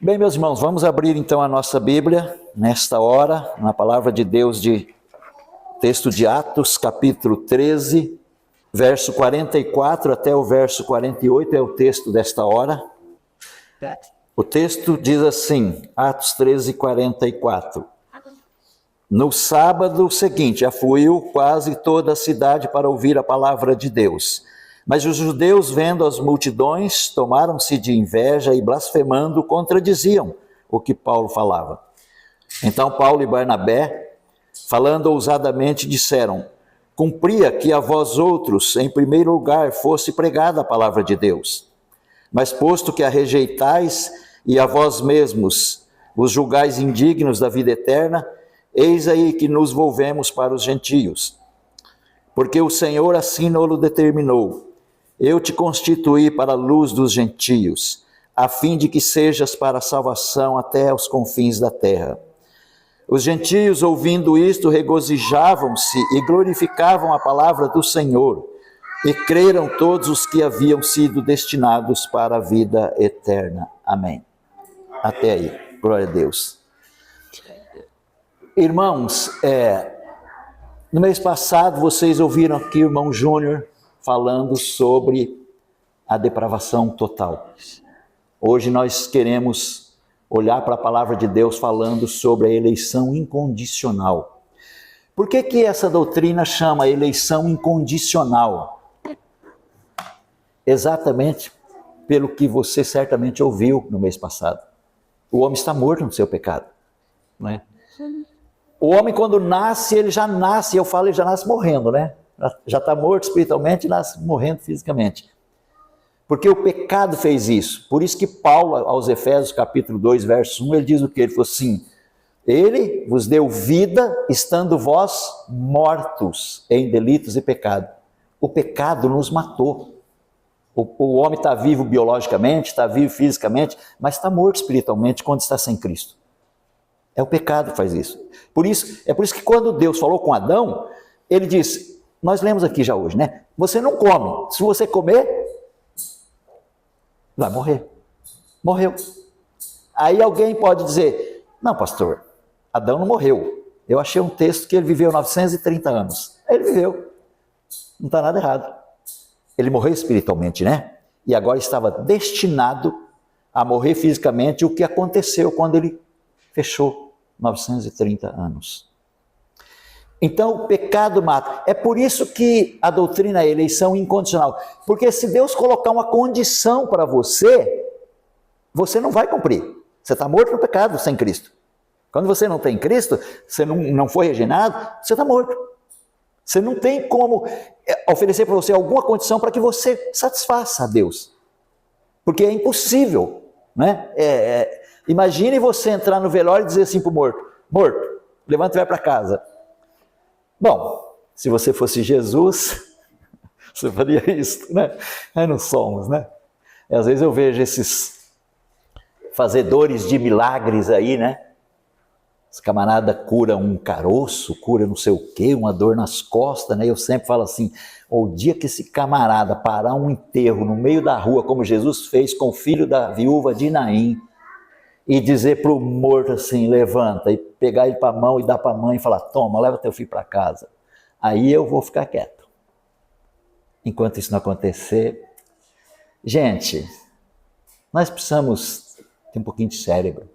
Bem, meus irmãos, vamos abrir então a nossa Bíblia, nesta hora, na palavra de Deus, de texto de Atos, capítulo 13, verso 44 até o verso 48, é o texto desta hora. O texto diz assim, Atos 13, 44. No sábado seguinte, afluiu quase toda a cidade para ouvir a palavra de Deus. Mas os judeus, vendo as multidões, tomaram-se de inveja e, blasfemando, contradiziam o que Paulo falava. Então Paulo e Barnabé, falando ousadamente, disseram: cumpria que a vós outros, em primeiro lugar, fosse pregada a palavra de Deus. Mas posto que a rejeitais e a vós mesmos os julgais indignos da vida eterna, eis aí que nos volvemos para os gentios. Porque o Senhor assim nos determinou: eu te constituí para a luz dos gentios, a fim de que sejas para a salvação até os confins da terra. Os gentios, ouvindo isto, regozijavam-se e glorificavam a palavra do Senhor, e creram todos os que haviam sido destinados para a vida eterna. Amém. Até aí. Glória a Deus. Irmãos, no mês passado vocês ouviram aqui o irmão Júnior falando sobre a depravação total. Hoje nós queremos olhar para a palavra de Deus falando sobre a eleição incondicional. Por que essa doutrina chama eleição incondicional? Exatamente pelo que você certamente ouviu no mês passado. O homem está morto no seu pecado, não é? O homem, quando nasce, ele já nasce, eu falo, ele já nasce morrendo, né? Já está morto espiritualmente e nasce morrendo fisicamente. Porque o pecado fez isso. Por isso que Paulo, aos Efésios, capítulo 2, verso 1, ele diz o quê? Ele falou assim: ele vos deu vida, estando vós mortos em delitos e pecado. O pecado nos matou. O homem está vivo biologicamente, está vivo fisicamente, mas está morto espiritualmente quando está sem Cristo. É o pecado que faz isso. É por isso que quando Deus falou com Adão, ele disse, nós lemos aqui já hoje, né? Você não come. Se você comer, vai morrer. Morreu. Aí alguém pode dizer, não, pastor, Adão não morreu. Eu achei um texto que ele viveu 930 anos. Ele viveu. Não está nada errado. Ele morreu espiritualmente, né? E agora estava destinado a morrer fisicamente, o que aconteceu quando ele fechou 930 anos. Então o pecado mata. É por isso que a doutrina é eleição incondicional. Porque se Deus colocar uma condição para você, você não vai cumprir. Você está morto no pecado sem Cristo. Quando você não tem Cristo, você não foi regenerado, você está morto. Você não tem como oferecer para você alguma condição para que você satisfaça a Deus. Porque é impossível, né? Imagine você entrar no velório e dizer assim para o morto, levanta e vai para casa. Bom, se você fosse Jesus, você faria isso, né? Nós não somos, né? E às vezes eu vejo esses fazedores de milagres aí, né? Os camaradas curam um caroço, cura não sei o quê, uma dor nas costas, né? Eu sempre falo assim, o dia que esse camarada parar um enterro no meio da rua, como Jesus fez com o filho da viúva de Naim, e dizer para o morto assim, levanta, e pegar ele para a mão e dar para a mãe e falar, toma, leva teu filho para casa. Aí eu vou ficar quieto. Enquanto isso não acontecer, gente, nós precisamos ter um pouquinho de cérebro.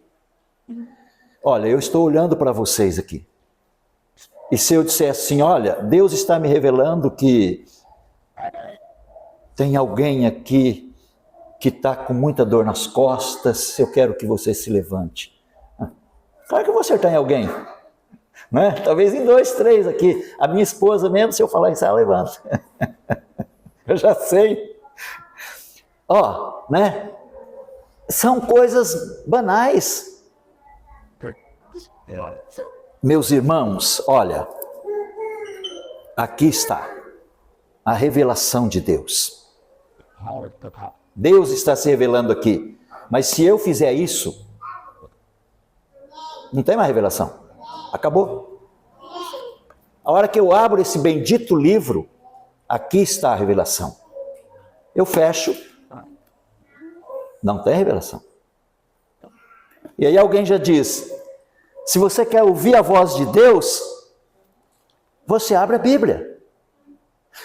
Olha, eu estou olhando para vocês aqui. E se eu disser assim, olha, Deus está me revelando que tem alguém aqui que está com muita dor nas costas, eu quero que você se levante. Claro que eu vou acertar em alguém. Né? Talvez em 2, 3 aqui. A minha esposa mesmo, se eu falar isso, ela levanta. Eu já sei. Né? São coisas banais. Meus irmãos, olha, aqui está a revelação de Deus. Deus está se revelando aqui, mas se eu fizer isso, não tem mais revelação, acabou. A hora que eu abro esse bendito livro, aqui está a revelação. Eu fecho, não tem revelação. E aí alguém já diz, se você quer ouvir a voz de Deus, você abre a Bíblia.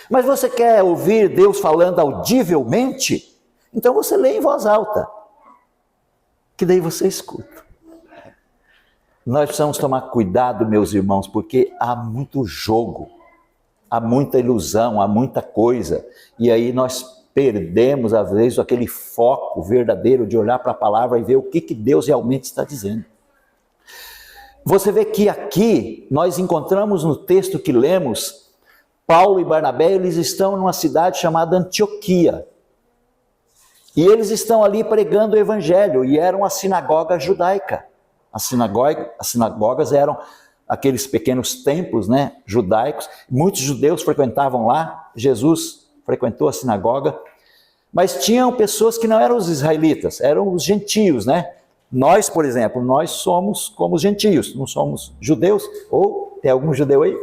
Mas você quer ouvir Deus falando audivelmente? Então você lê em voz alta, que daí você escuta. Nós precisamos tomar cuidado, meus irmãos, porque há muito jogo, há muita ilusão, há muita coisa, e aí nós perdemos, às vezes, aquele foco verdadeiro de olhar para a palavra e ver o que Deus realmente está dizendo. Você vê que aqui nós encontramos no texto que lemos, Paulo e Barnabé, eles estão numa cidade chamada Antioquia. E eles estão ali pregando o evangelho, e era uma sinagoga judaica. As sinagogas eram aqueles pequenos templos, né, judaicos. Muitos judeus frequentavam lá, Jesus frequentou a sinagoga. Mas tinham pessoas que não eram os israelitas, eram os gentios, né? Nós, por exemplo, nós somos como os gentios, não somos judeus. Ou tem algum judeu aí?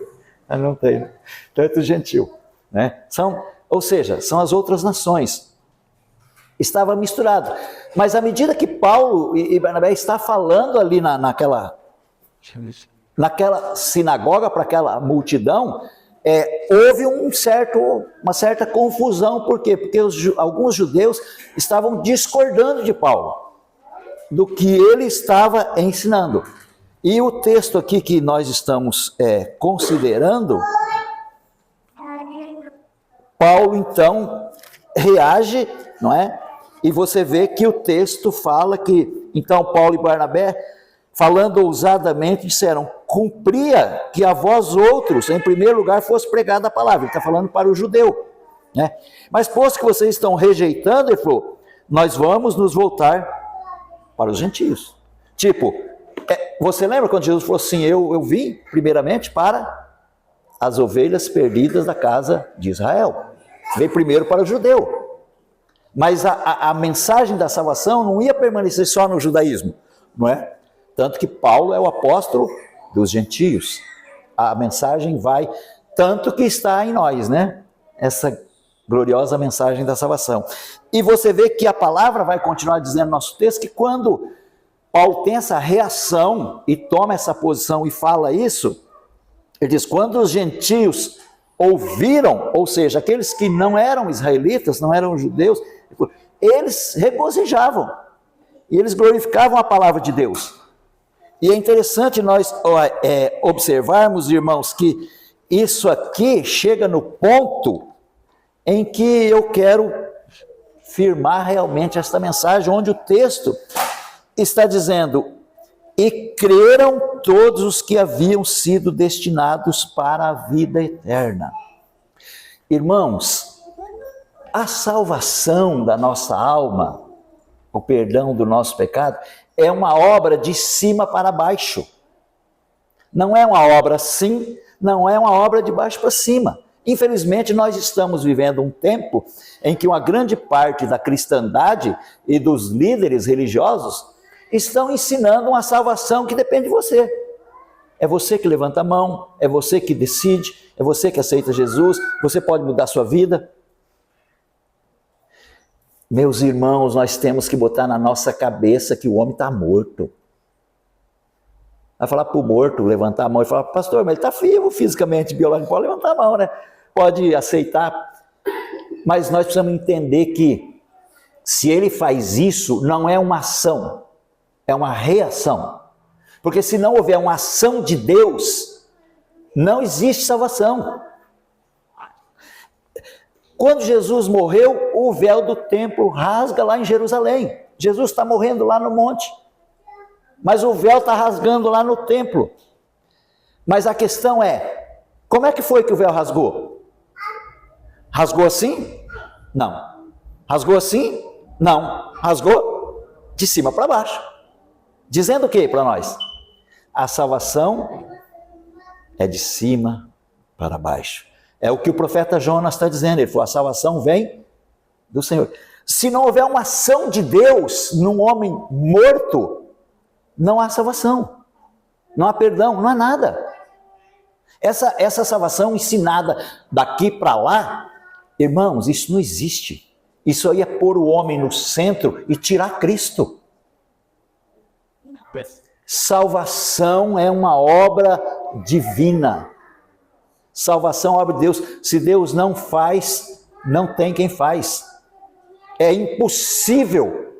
Ah, não tem, tanto gentil, né? Ou seja, são as outras nações. Estava misturado. Mas à medida que Paulo e Barnabé está falando ali naquela sinagoga para aquela multidão, houve uma certa confusão. Por quê? Porque alguns judeus estavam discordando de Paulo, do que ele estava ensinando. E o texto aqui que nós estamos considerando, Paulo então reage, não é? E você vê que o texto fala que, então Paulo e Barnabé, falando ousadamente, disseram, cumpria que a vós outros, em primeiro lugar, fosse pregada a palavra. Ele está falando para o judeu, né? Mas posto que vocês estão rejeitando, ele falou, nós vamos nos voltar para os gentios. Tipo, você lembra quando Jesus falou assim, eu vim primeiramente para as ovelhas perdidas da casa de Israel. Veio primeiro para o judeu. Mas a mensagem da salvação não ia permanecer só no judaísmo, não é? Tanto que Paulo é o apóstolo dos gentios. A mensagem vai, tanto que está em nós, né? Essa gloriosa mensagem da salvação. E você vê que a palavra vai continuar dizendo no nosso texto que quando Paulo tem essa reação e toma essa posição e fala isso, ele diz, quando os gentios ouviram, ou seja, aqueles que não eram israelitas, não eram judeus, eles regozijavam e eles glorificavam a palavra de Deus. E é interessante nós observarmos, irmãos, que isso aqui chega no ponto em que eu quero firmar realmente esta mensagem, onde o texto está dizendo, e creram todos os que haviam sido destinados para a vida eterna. Irmãos, a salvação da nossa alma, o perdão do nosso pecado, é uma obra de cima para baixo. Não é uma obra assim, não é uma obra de baixo para cima. Infelizmente, nós estamos vivendo um tempo em que uma grande parte da cristandade e dos líderes religiosos estão ensinando uma salvação que depende de você. É você que levanta a mão, é você que decide, é você que aceita Jesus, você pode mudar a sua vida. Meus irmãos, nós temos que botar na nossa cabeça que o homem está morto. Vai falar para o morto, levantar a mão e falar, pastor, mas ele está vivo fisicamente, biologicamente, pode levantar a mão, né? Pode aceitar. Mas nós precisamos entender que se ele faz isso, não é uma ação, é uma reação. Porque se não houver uma ação de Deus, não existe salvação. Quando Jesus morreu, o véu do templo rasga lá em Jerusalém. Jesus está morrendo lá no monte. Mas o véu está rasgando lá no templo. Mas a questão é, como é que foi que o véu rasgou? Rasgou assim? Não. Rasgou assim? Não. Rasgou de cima para baixo. Dizendo o que para nós? A salvação é de cima para baixo. É o que o profeta Jonas está dizendo. Ele falou, a salvação vem do Senhor. Se não houver uma ação de Deus num homem morto, não há salvação, não há perdão, não há nada. Essa salvação ensinada daqui para lá, irmãos, isso não existe. Isso aí é pôr o homem no centro e tirar Cristo. Salvação é uma obra divina. Salvação é uma obra de Deus. Se Deus não faz, não tem quem faz. É impossível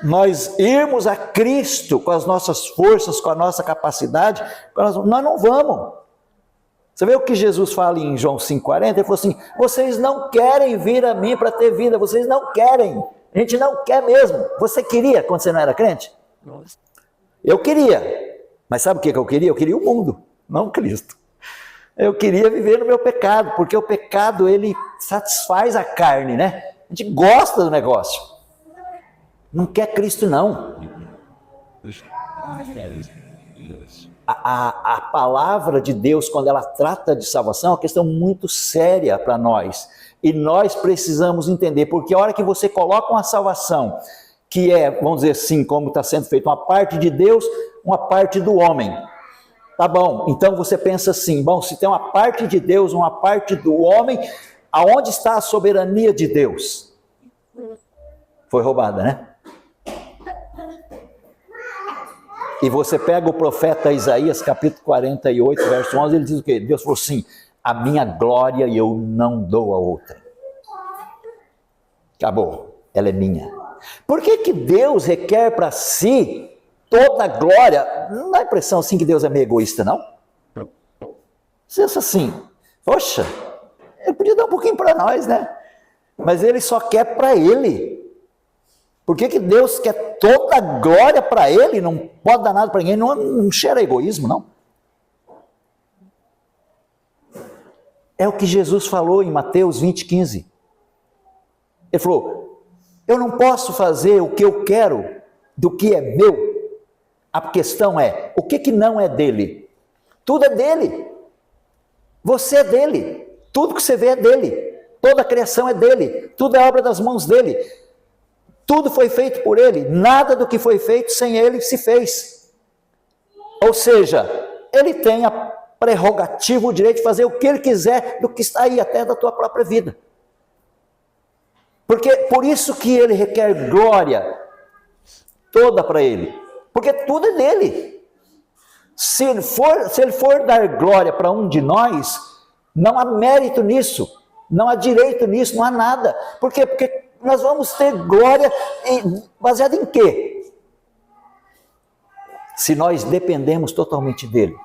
nós irmos a Cristo com as nossas forças, com a nossa capacidade, nós não vamos. Você vê o que Jesus fala em João 5,40? Ele falou assim: vocês não querem vir a mim para ter vida, vocês não querem, a gente não quer mesmo. Você queria quando você não era crente? Eu queria, mas sabe o que eu queria? Eu queria o mundo, não Cristo. Eu queria viver no meu pecado, porque o pecado ele satisfaz a carne, né? A gente gosta do negócio. Não quer Cristo, não. A palavra de Deus, quando ela trata de salvação, é uma questão muito séria para nós. E nós precisamos entender, porque a hora que você coloca uma salvação, que é, vamos dizer assim, como está sendo feito, uma parte de Deus, uma parte do homem. Tá bom, então você pensa assim, bom, se tem uma parte de Deus, uma parte do homem, aonde está a soberania de Deus? Foi roubada, né? E você pega o profeta Isaías, capítulo 48, verso 11, ele diz o quê? Deus falou assim: a minha glória eu não dou a outra. Acabou, ela é minha. Por que Deus requer para si toda a glória? Não dá a impressão assim que Deus é meio egoísta, não? Você pensa assim, poxa, ele podia dar um pouquinho para nós, né? Mas ele só quer para ele. Por que Deus quer toda a glória para ele, não pode dar nada para ninguém? Não cheira egoísmo, não? É o que Jesus falou em Mateus 20,15. Ele falou: eu não posso fazer o que eu quero do que é meu. A questão é, o que não é dele? Tudo é dele. Você é dele. Tudo que você vê é dele. Toda a criação é dele. Tudo é obra das mãos dele. Tudo foi feito por ele, nada do que foi feito sem ele se fez. Ou seja, ele tem a prerrogativa, o direito de fazer o que ele quiser do que está aí, até da tua própria vida. Porque por isso que ele requer glória toda para ele, porque tudo é dele. Se ele for dar glória para um de nós, não há mérito nisso, não há direito nisso, não há nada. Por quê? Porque nós vamos ter glória baseada em quê? Se nós dependemos totalmente dele.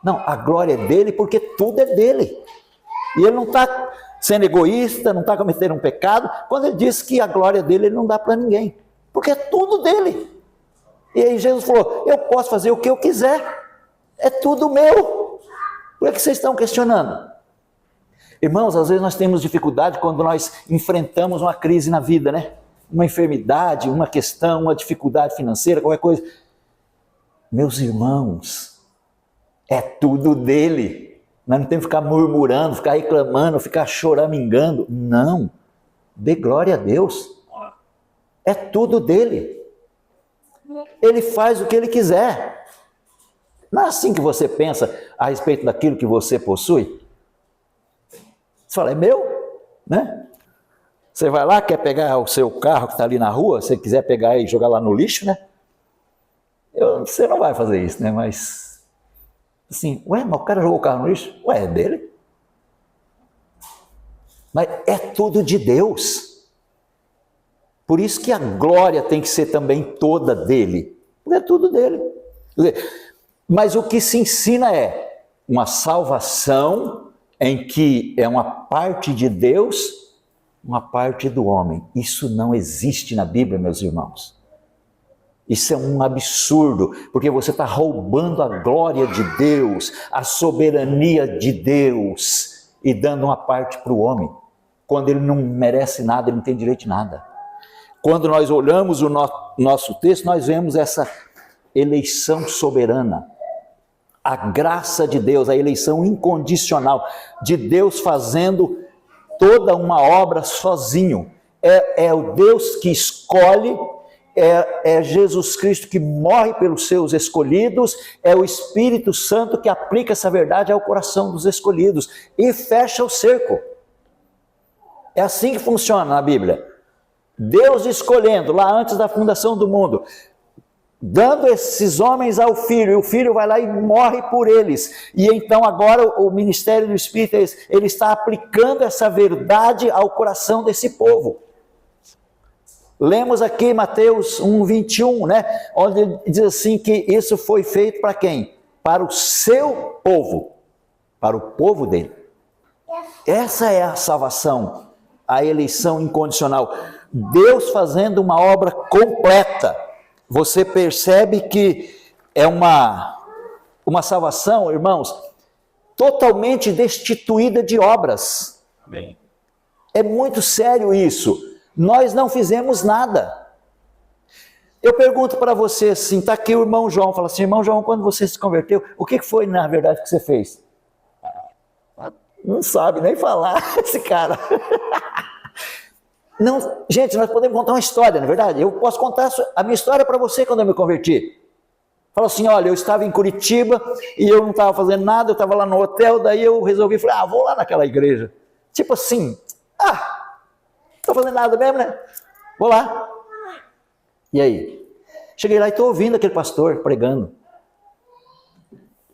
Não, a glória é dele porque tudo é dele. E ele não está sendo egoísta, não está cometendo um pecado, quando ele diz que a glória dele ele não dá para ninguém. Porque é tudo dele. E aí Jesus falou: eu posso fazer o que eu quiser, é tudo meu. Por que vocês estão questionando? Irmãos, às vezes nós temos dificuldade quando nós enfrentamos uma crise na vida, né? Uma enfermidade, uma questão, uma dificuldade financeira, qualquer coisa. Meus irmãos, é tudo dele. Nós não temos que ficar murmurando, ficar reclamando, ficar choramingando. Não. Dê glória a Deus. É tudo dele. Ele faz o que ele quiser. Não é assim que você pensa a respeito daquilo que você possui? Você fala, é meu, né? Você vai lá, quer pegar o seu carro que está ali na rua, se quiser pegar e jogar lá no lixo, né? Você não vai fazer isso, né? Mas, assim, mas o cara jogou o carro no lixo? É dele. Mas é tudo de Deus. Por isso que a glória tem que ser também toda dele. É tudo dele. Mas o que se ensina é uma salvação em que é uma parte de Deus, uma parte do homem. Isso não existe na Bíblia, meus irmãos. Isso é um absurdo, porque você está roubando a glória de Deus, a soberania de Deus, e dando uma parte para o homem, quando ele não merece nada, ele não tem direito de nada. Quando nós olhamos o nosso texto, nós vemos essa eleição soberana. A graça de Deus, a eleição incondicional de Deus fazendo toda uma obra sozinho. É o Deus que escolhe, é Jesus Cristo que morre pelos seus escolhidos, é o Espírito Santo que aplica essa verdade ao coração dos escolhidos e fecha o cerco. É assim que funciona na Bíblia. Deus escolhendo lá antes da fundação do mundo. dando esses homens ao Filho, e o Filho vai lá e morre por eles. E então agora o ministério do Espírito, ele está aplicando essa verdade ao coração desse povo. Lemos aqui Mateus 1:21, né? Onde ele diz assim que isso foi feito para quem? Para o seu povo, para o povo dele. Essa é a salvação, a eleição incondicional. Deus fazendo uma obra completa. Você percebe que é uma salvação, irmãos, totalmente destituída de obras. Amém. É muito sério isso. Nós não fizemos nada. Eu pergunto para você assim, está aqui o irmão João, fala assim, irmão João, quando você se converteu, o que foi na verdade que você fez? Não sabe nem falar esse cara. Não, gente, nós podemos contar uma história, não é verdade? Eu posso contar a minha história para você quando eu me converti. Fala assim, olha, eu estava em Curitiba e eu não estava fazendo nada, eu estava lá no hotel, daí eu resolvi, falei, vou lá naquela igreja. Tipo assim, não estou fazendo nada mesmo, né? Vou lá. E aí? Cheguei lá e estou ouvindo aquele pastor pregando.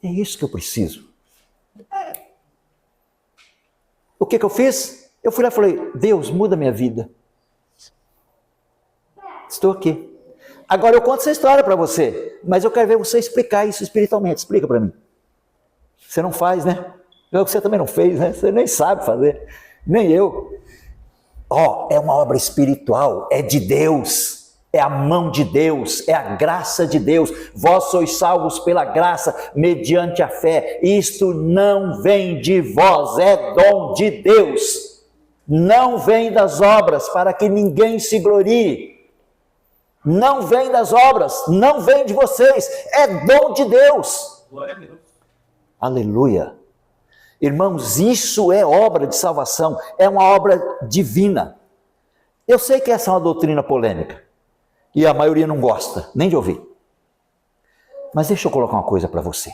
É isso que eu preciso. O que eu fiz? Eu fui lá e falei, Deus, muda minha vida. Estou aqui. Agora eu conto essa história para você, mas eu quero ver você explicar isso espiritualmente. Explica para mim. Você não faz, né? Você também não fez, né? Você nem sabe fazer. Nem eu. É uma obra espiritual, é de Deus. É a mão de Deus, é a graça de Deus. Vós sois salvos pela graça, mediante a fé. Isto não vem de vós, é dom de Deus. Não vem das obras, para que ninguém se glorie. Não vem das obras, não vem de vocês, é dom de Deus. Glória a Deus. Aleluia. Irmãos, isso é obra de salvação, é uma obra divina. Eu sei que essa é uma doutrina polêmica, e a maioria não gosta, nem de ouvir. Mas deixa eu colocar uma coisa para você.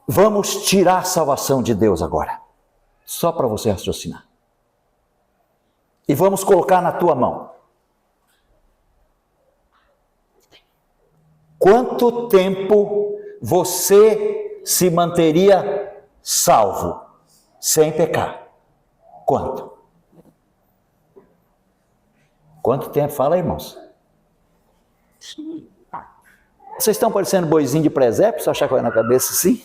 Vamos tirar a salvação de Deus agora, só para você raciocinar. E vamos colocar na tua mão. Quanto tempo você se manteria salvo, sem pecar? Quanto? Quanto tempo? Fala, irmãos. Vocês estão parecendo boizinho de presépio, só achar que vai na cabeça assim?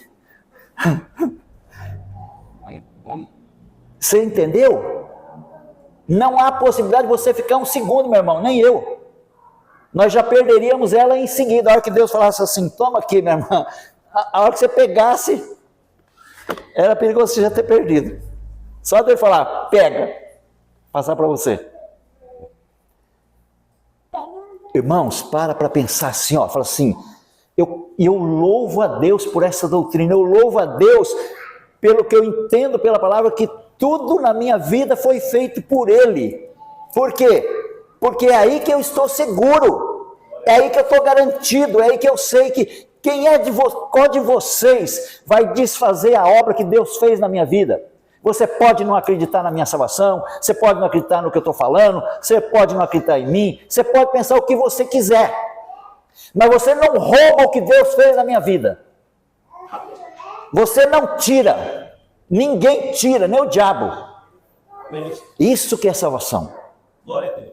Você entendeu? Não há possibilidade de você ficar um segundo, meu irmão, nem eu. Nós já perderíamos ela em seguida. A hora que Deus falasse assim, toma aqui, minha irmã. A hora que você pegasse, era perigoso você já ter perdido. Só Deus falar, pega, passar para você. Irmãos, para pensar assim, fala assim, eu louvo a Deus por essa doutrina, eu louvo a Deus pelo que eu entendo pela palavra, que tudo na minha vida foi feito por Ele. Por quê? Porque é aí que eu estou seguro, é aí que eu estou garantido, é aí que eu sei que qual de vocês vai desfazer a obra que Deus fez na minha vida? Você pode não acreditar na minha salvação, você pode não acreditar no que eu estou falando, você pode não acreditar em mim, você pode pensar o que você quiser, mas você não rouba o que Deus fez na minha vida. Você não tira, ninguém tira, nem o diabo. Isso que é salvação. Glória a Deus.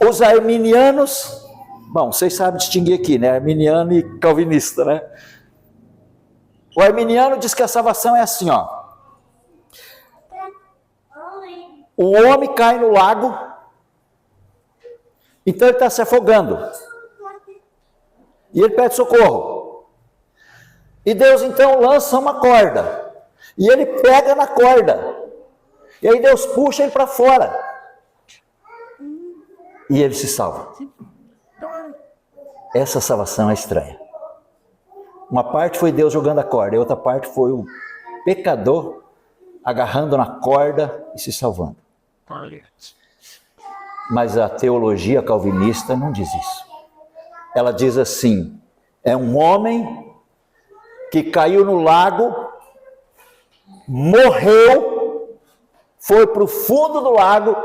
Os arminianos, bom, vocês sabem distinguir aqui, né? Arminiano e calvinista, né? O arminiano diz que a salvação é assim, O homem cai no lago, então ele está se afogando. E ele pede socorro. E Deus então lança uma corda. E ele pega na corda. E aí Deus puxa ele para fora. E ele se salva. Essa salvação é estranha. Uma parte foi Deus jogando a corda, e outra parte foi o pecador agarrando na corda e se salvando. Mas a teologia calvinista não diz isso. Ela diz assim, é um homem que caiu no lago, morreu, foi para o fundo do lago,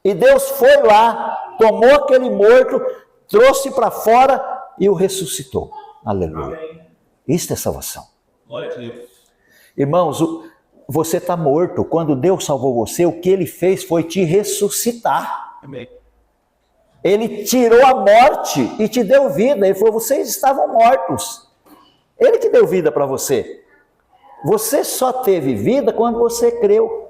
E Deus foi lá, tomou aquele morto, trouxe para fora e o ressuscitou. Aleluia. Isso é salvação. Glória a Deus. Irmãos, você está morto. Quando Deus salvou você, o que Ele fez foi te ressuscitar. Amém. Ele tirou a morte e te deu vida. Ele falou, vocês estavam mortos. Ele que deu vida para você. Você só teve vida quando você creu.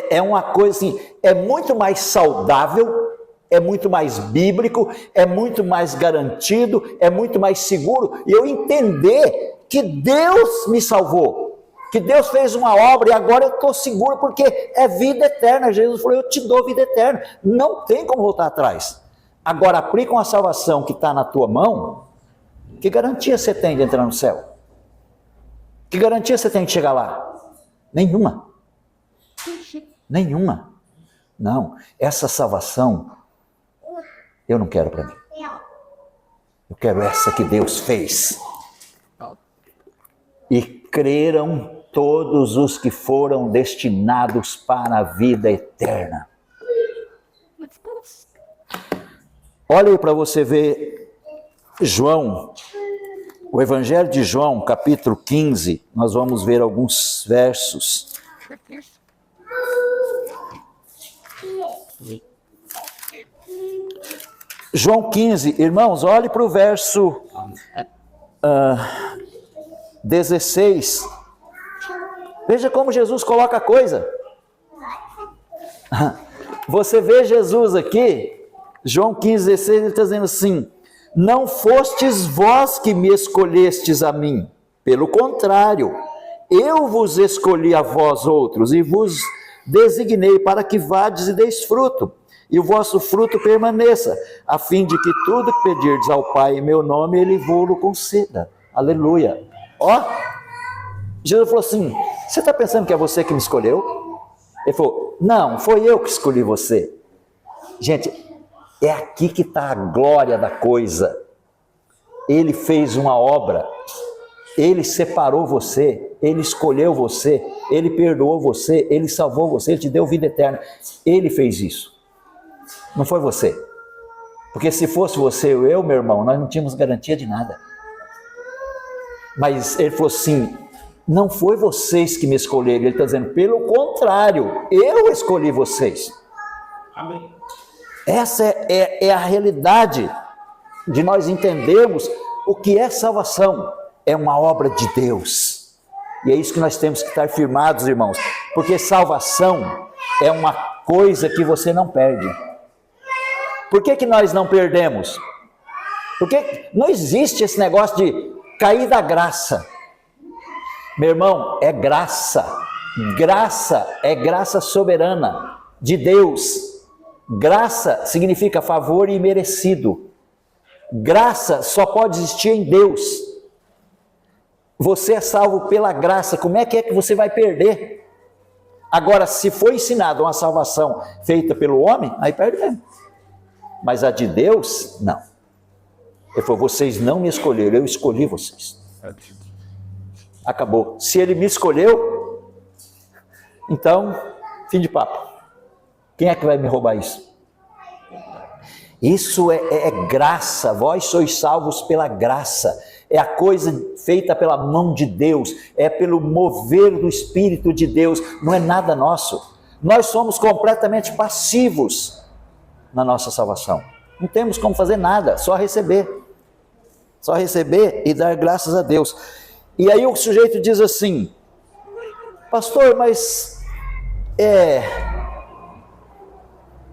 É uma coisa assim, é muito mais saudável, é muito mais bíblico, é muito mais garantido, é muito mais seguro, e eu entender que Deus me salvou, que Deus fez uma obra e agora eu estou seguro, porque é vida eterna. Jesus falou, eu te dou vida eterna, não tem como voltar atrás. Agora aplica uma salvação que está na tua mão, que garantia você tem de entrar no céu? Que garantia você tem de chegar lá? Nenhuma. Nenhuma. Não, essa salvação eu não quero para mim. Eu quero essa que Deus fez. E creram todos os que foram destinados para a vida eterna. Olha aí para você ver João, o Evangelho de João, capítulo 15, nós vamos ver alguns versos. João 15, irmãos, olhe para o verso 16. Veja como Jesus coloca a coisa. Você vê Jesus aqui, João 15, 16, ele está dizendo assim, não fostes vós que me escolhestes a mim, pelo contrário, eu vos escolhi a vós outros, e vos designei para que vades e deis fruto, e o vosso fruto permaneça, a fim de que tudo que pedirdes ao Pai em meu nome, Ele vos conceda. Aleluia. Ó, Jesus falou assim, você está pensando que é você que me escolheu? Ele falou, não, foi eu que escolhi você. Gente, é aqui que está a glória da coisa. Ele fez uma obra, Ele separou você, Ele escolheu você, Ele perdoou você, Ele salvou você, Ele te deu vida eterna. Ele fez isso. Não foi você. Porque se fosse você ou eu, meu irmão, nós não tínhamos garantia de nada. Mas Ele falou assim, não foi vocês que me escolheram. Ele está dizendo, pelo contrário, eu escolhi vocês. Amém. Essa é a realidade de nós entendermos o que é salvação. É uma obra de Deus. E é isso que nós temos que estar firmados, irmãos. Porque salvação é uma coisa que você não perde. Por que nós não perdemos? Porque não existe esse negócio de cair da graça. Meu irmão, é graça. Graça é graça soberana de Deus. Graça significa favor imerecido. Graça só pode existir em Deus. Você é salvo pela graça, como é que você vai perder? Agora, se foi ensinado uma salvação feita pelo homem, aí perde mesmo. Mas a de Deus, não. Ele falou, vocês não me escolheram, eu escolhi vocês. Acabou. Se Ele me escolheu, então, fim de papo. Quem é que vai me roubar isso? Isso é graça, vós sois salvos pela graça. É a coisa feita pela mão de Deus, é pelo mover do Espírito de Deus, não é nada nosso. Nós somos completamente passivos na nossa salvação. Não temos como fazer nada, só receber. Só receber e dar graças a Deus. E aí o sujeito diz assim, pastor, mas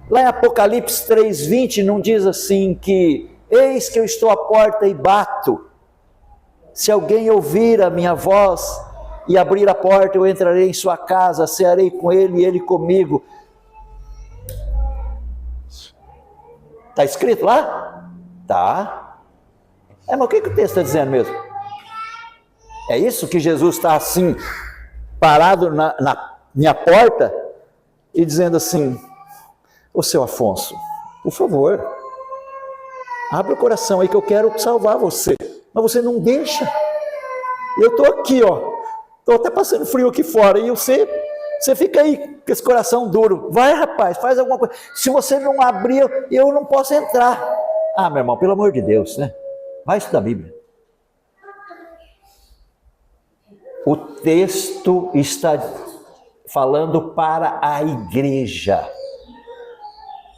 lá em Apocalipse 3:20 não diz assim que eis que eu estou à porta e bato. Se alguém ouvir a minha voz e abrir a porta, eu entrarei em sua casa, cearei com ele e ele comigo. Está escrito lá? Tá. Mas o que o texto está dizendo mesmo? É isso que Jesus está assim, parado na minha porta e dizendo assim, ô seu Afonso, por favor, abre o coração aí que eu quero salvar você. Mas você não deixa. Eu estou aqui, ó, Estou até passando frio aqui fora. E você fica aí com esse coração duro. Vai, rapaz, faz alguma coisa. Se você não abrir, eu não posso entrar. Ah, meu irmão, pelo amor de Deus, né? Vai estudar a Bíblia. O texto está falando para a igreja.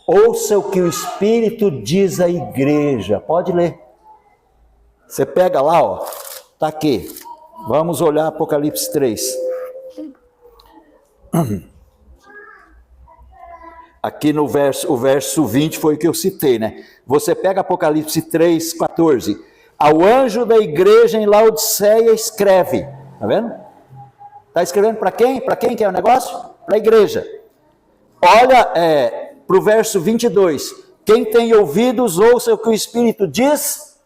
Ouça o que o Espírito diz à igreja. Pode ler. Você pega lá, ó. Está aqui. Vamos olhar Apocalipse 3. Aqui no o verso 20 foi o que eu citei, né? Você pega Apocalipse 3, 14. Ao anjo da igreja em Laodiceia escreve. Tá vendo? Está escrevendo para quem? Para quem que é o negócio? Para a igreja. Olha para o verso 22. Quem tem ouvidos, ouça o que o Espírito diz.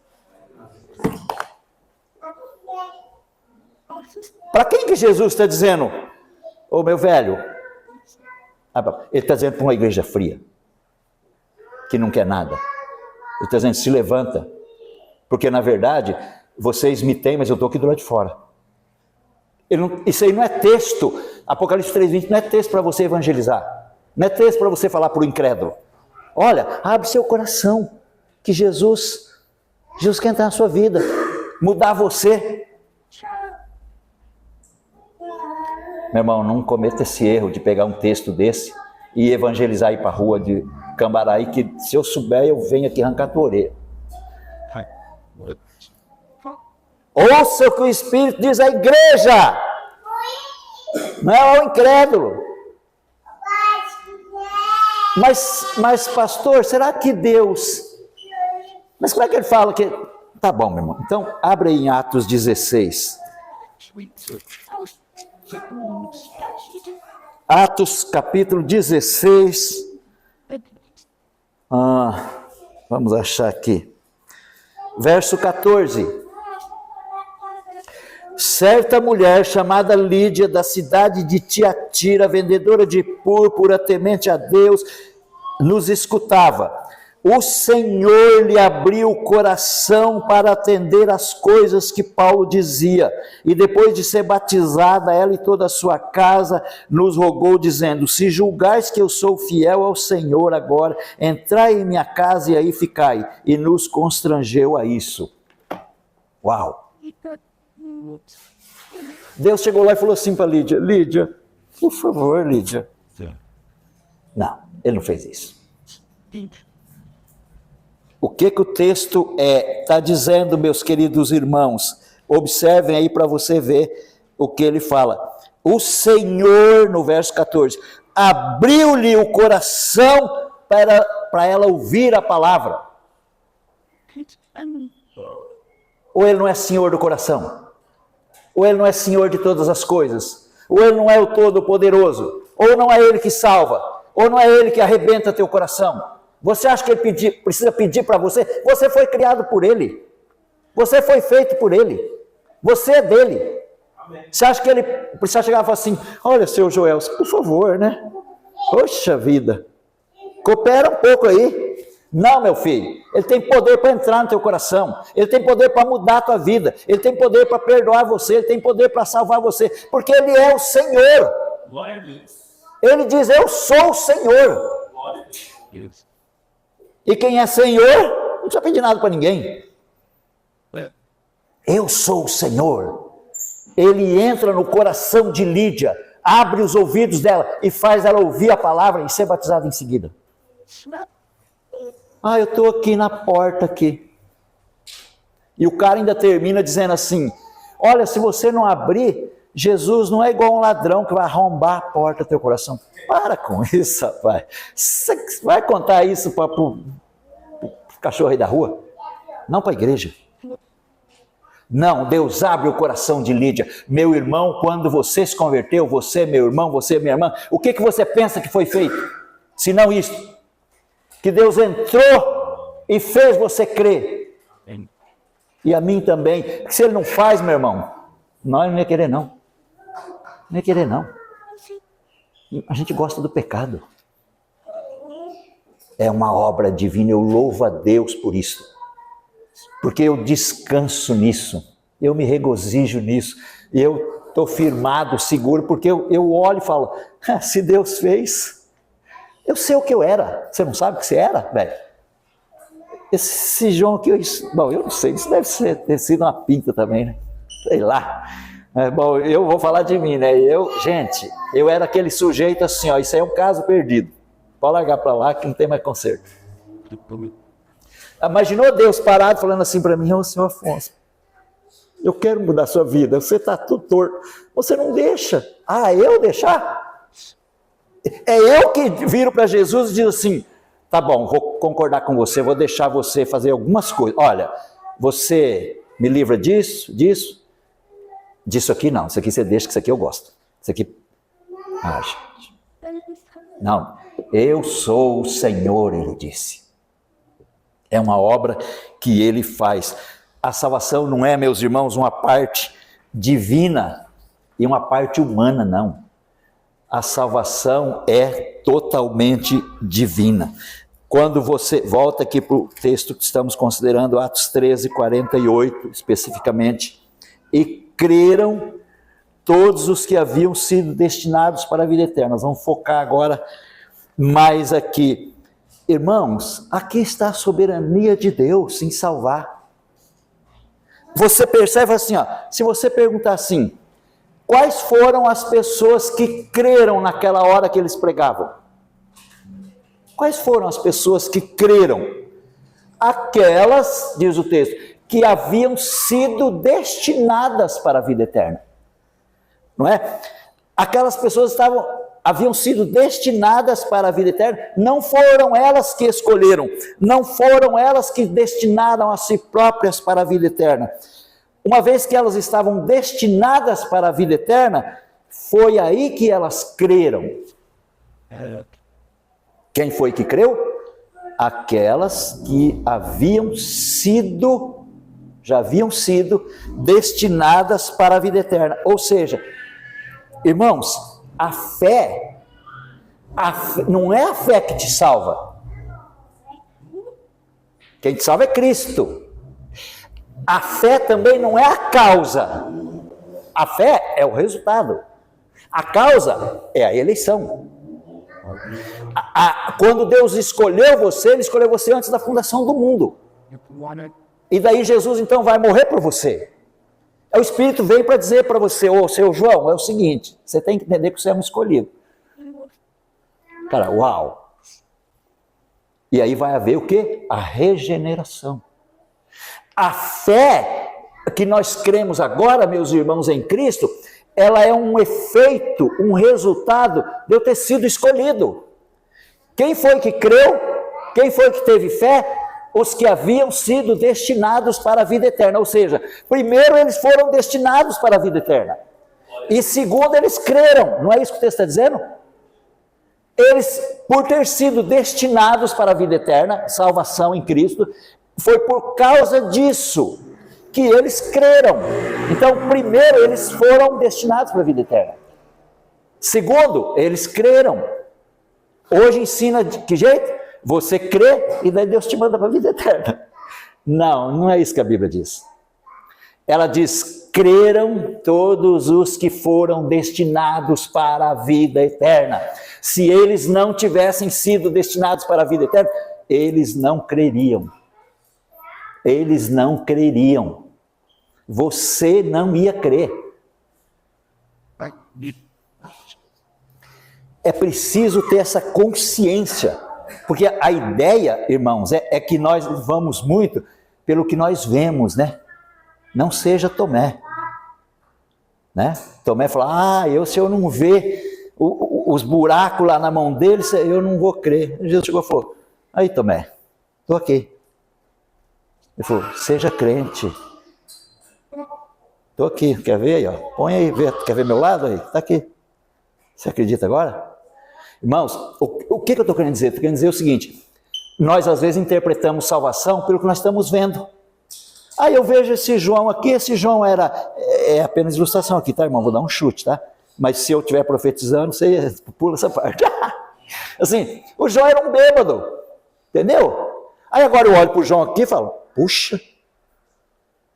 Para quem que Jesus está dizendo? Ô meu velho. Ele está dizendo para uma igreja fria. Que não quer nada. Ele está dizendo, se levanta. Porque na verdade, vocês me têm, mas eu estou aqui do lado de fora. Isso aí não é texto. Apocalipse 3:20 não é texto para você evangelizar. Não é texto para você falar para o incrédulo. Olha, abre seu coração. Que Jesus quer entrar na sua vida. Mudar você. Meu irmão, não cometa esse erro de pegar um texto desse e evangelizar aí para a rua de Cambaraí, que se eu souber, eu venho aqui arrancar a tua orelha. Ouça o que o Espírito diz à igreja, não é ao incrédulo. Mas pastor, será que Deus... Mas como é que ele fala que... Tá bom, meu irmão. Então, abre aí em Atos 16. Atos capítulo 16. Vamos achar aqui. Verso 14. Certa mulher chamada Lídia, da cidade de Tiatira, vendedora de púrpura, temente a Deus, nos escutava. O Senhor lhe abriu o coração para atender às coisas que Paulo dizia. E depois de ser batizada, ela e toda a sua casa nos rogou, dizendo: se julgais que eu sou fiel ao Senhor agora, entrai em minha casa e aí ficai. E nos constrangeu a isso. Uau! Deus chegou lá e falou assim para Lídia: Lídia, por favor, Lídia. Não, ele não fez isso. O que o texto está dizendo, meus queridos irmãos? Observem aí para você ver o que ele fala. O Senhor, no verso 14, abriu-lhe o coração para ela ouvir a palavra. Ou ele não é Senhor do coração? Ou ele não é Senhor de todas as coisas? Ou ele não é o Todo-Poderoso? Ou não é ele que salva? Ou não é ele que arrebenta teu coração? Você acha que ele precisa pedir para você? Você foi criado por ele. Você foi feito por ele. Você é dele. Amém. Você acha que ele precisa chegar e falar assim: olha, seu Joel, por favor, né? Poxa vida. Coopera um pouco aí. Não, meu filho. Ele tem poder para entrar no teu coração. Ele tem poder para mudar a tua vida. Ele tem poder para perdoar você. Ele tem poder para salvar você. Porque ele é o Senhor. Glória a Deus. Ele diz: eu sou o Senhor. Glória a Deus. E quem é Senhor, não precisa pedir nada para ninguém. Eu sou o Senhor. Ele entra no coração de Lídia, abre os ouvidos dela e faz ela ouvir a palavra e ser batizada em seguida. Eu estou aqui na porta aqui. E o cara ainda termina dizendo assim: olha, se você não abrir, Jesus não é igual um ladrão que vai arrombar a porta do teu coração. Para com isso, rapaz. Você vai contar isso para o cachorro aí da rua? Não para a igreja. Não, Deus abre o coração de Lídia. Meu irmão, quando você se converteu, você, meu irmão, você, minha irmã, o que você pensa que foi feito? Se não isso, que Deus entrou e fez você crer. E a mim também. Porque se ele não faz, meu irmão, nós não ia querer não. Não ia querer não. A gente gosta do pecado. É uma obra divina, eu louvo a Deus por isso. Porque eu descanso nisso, eu me regozijo nisso. E eu estou firmado, seguro, porque eu olho e falo, se Deus fez, eu sei o que eu era. Você não sabe o que você era, velho? Esse João aqui, bom, eu não sei, isso deve ter sido uma pinta também, né? Sei lá. Bom, eu vou falar de mim, né? Gente, eu era aquele sujeito assim, ó, isso aí é um caso perdido. Pode largar para lá que não tem mais conserto. Imaginou Deus parado falando assim para mim, ô senhor Afonso, eu quero mudar a sua vida, você está tudo torto, você não deixa. Eu deixar? É eu que viro para Jesus e digo assim, tá bom, vou concordar com você, vou deixar você fazer algumas coisas. Olha, você me livra disso, disso aqui não, isso aqui você deixa, que isso aqui eu gosto. Isso aqui, gente. Não, eu sou o Senhor, ele disse. É uma obra que ele faz. A salvação não é, meus irmãos, uma parte divina e uma parte humana, não. A salvação é totalmente divina. Quando você volta aqui para o texto que estamos considerando, Atos 13, 48, especificamente, e creram todos os que haviam sido destinados para a vida eterna. Nós vamos focar agora mais aqui. Irmãos, aqui está a soberania de Deus em salvar. Você percebe assim, ó, se você perguntar assim, quais foram as pessoas que creram naquela hora que eles pregavam? Quais foram as pessoas que creram? Aquelas, diz o texto, que haviam sido destinadas para a vida eterna. Não é? Aquelas pessoas haviam sido destinadas para a vida eterna, não foram elas que escolheram, não foram elas que destinaram a si próprias para a vida eterna. Uma vez que elas estavam destinadas para a vida eterna, foi aí que elas creram. Quem foi que creu? Aquelas que já haviam sido destinadas para a vida eterna. Ou seja, irmãos, a fé não é a fé que te salva. Quem te salva é Cristo. A fé também não é a causa. A fé é o resultado. A causa é a eleição. Quando Deus escolheu você, Ele escolheu você antes da fundação do mundo. E daí Jesus então vai morrer por você. O Espírito vem para dizer para você, seu João, é o seguinte, você tem que entender que você é um escolhido. Cara, uau! E aí vai haver o quê? A regeneração. A fé que nós cremos agora, meus irmãos em Cristo, ela é um efeito, um resultado de eu ter sido escolhido. Quem foi que creu? Quem foi que teve fé? Os que haviam sido destinados para a vida eterna. Ou seja, primeiro eles foram destinados para a vida eterna. E segundo, eles creram. Não é isso que o texto está dizendo? Eles, por ter sido destinados para a vida eterna, salvação em Cristo, foi por causa disso que eles creram. Então, primeiro, eles foram destinados para a vida eterna. Segundo, eles creram. Hoje ensina de que jeito? Você crê e daí Deus te manda para a vida eterna. Não é isso que a Bíblia diz. Ela diz, creram todos os que foram destinados para a vida eterna. Se eles não tivessem sido destinados para a vida eterna, eles não creriam. Eles não creriam. Você não ia crer. É preciso ter essa consciência. Porque a ideia, irmãos, é que nós vamos muito pelo que nós vemos, né? Não seja Tomé. Né? Tomé fala, se eu não ver os buracos lá na mão dele, eu não vou crer. Jesus chegou e falou, aí Tomé, estou aqui. Ele falou, seja crente. Estou aqui, quer ver aí? Ó? Põe aí, quer ver meu lado aí? Está aqui. Você acredita agora? Irmãos, o que eu estou querendo dizer? Estou querendo dizer o seguinte, nós às vezes interpretamos salvação pelo que nós estamos vendo. Eu vejo esse João aqui, esse João é apenas ilustração aqui, tá, irmão? Vou dar um chute, tá? Mas se eu estiver profetizando, você pula essa parte. Assim, o João era um bêbado, entendeu? Aí agora eu olho para o João aqui e falo, puxa,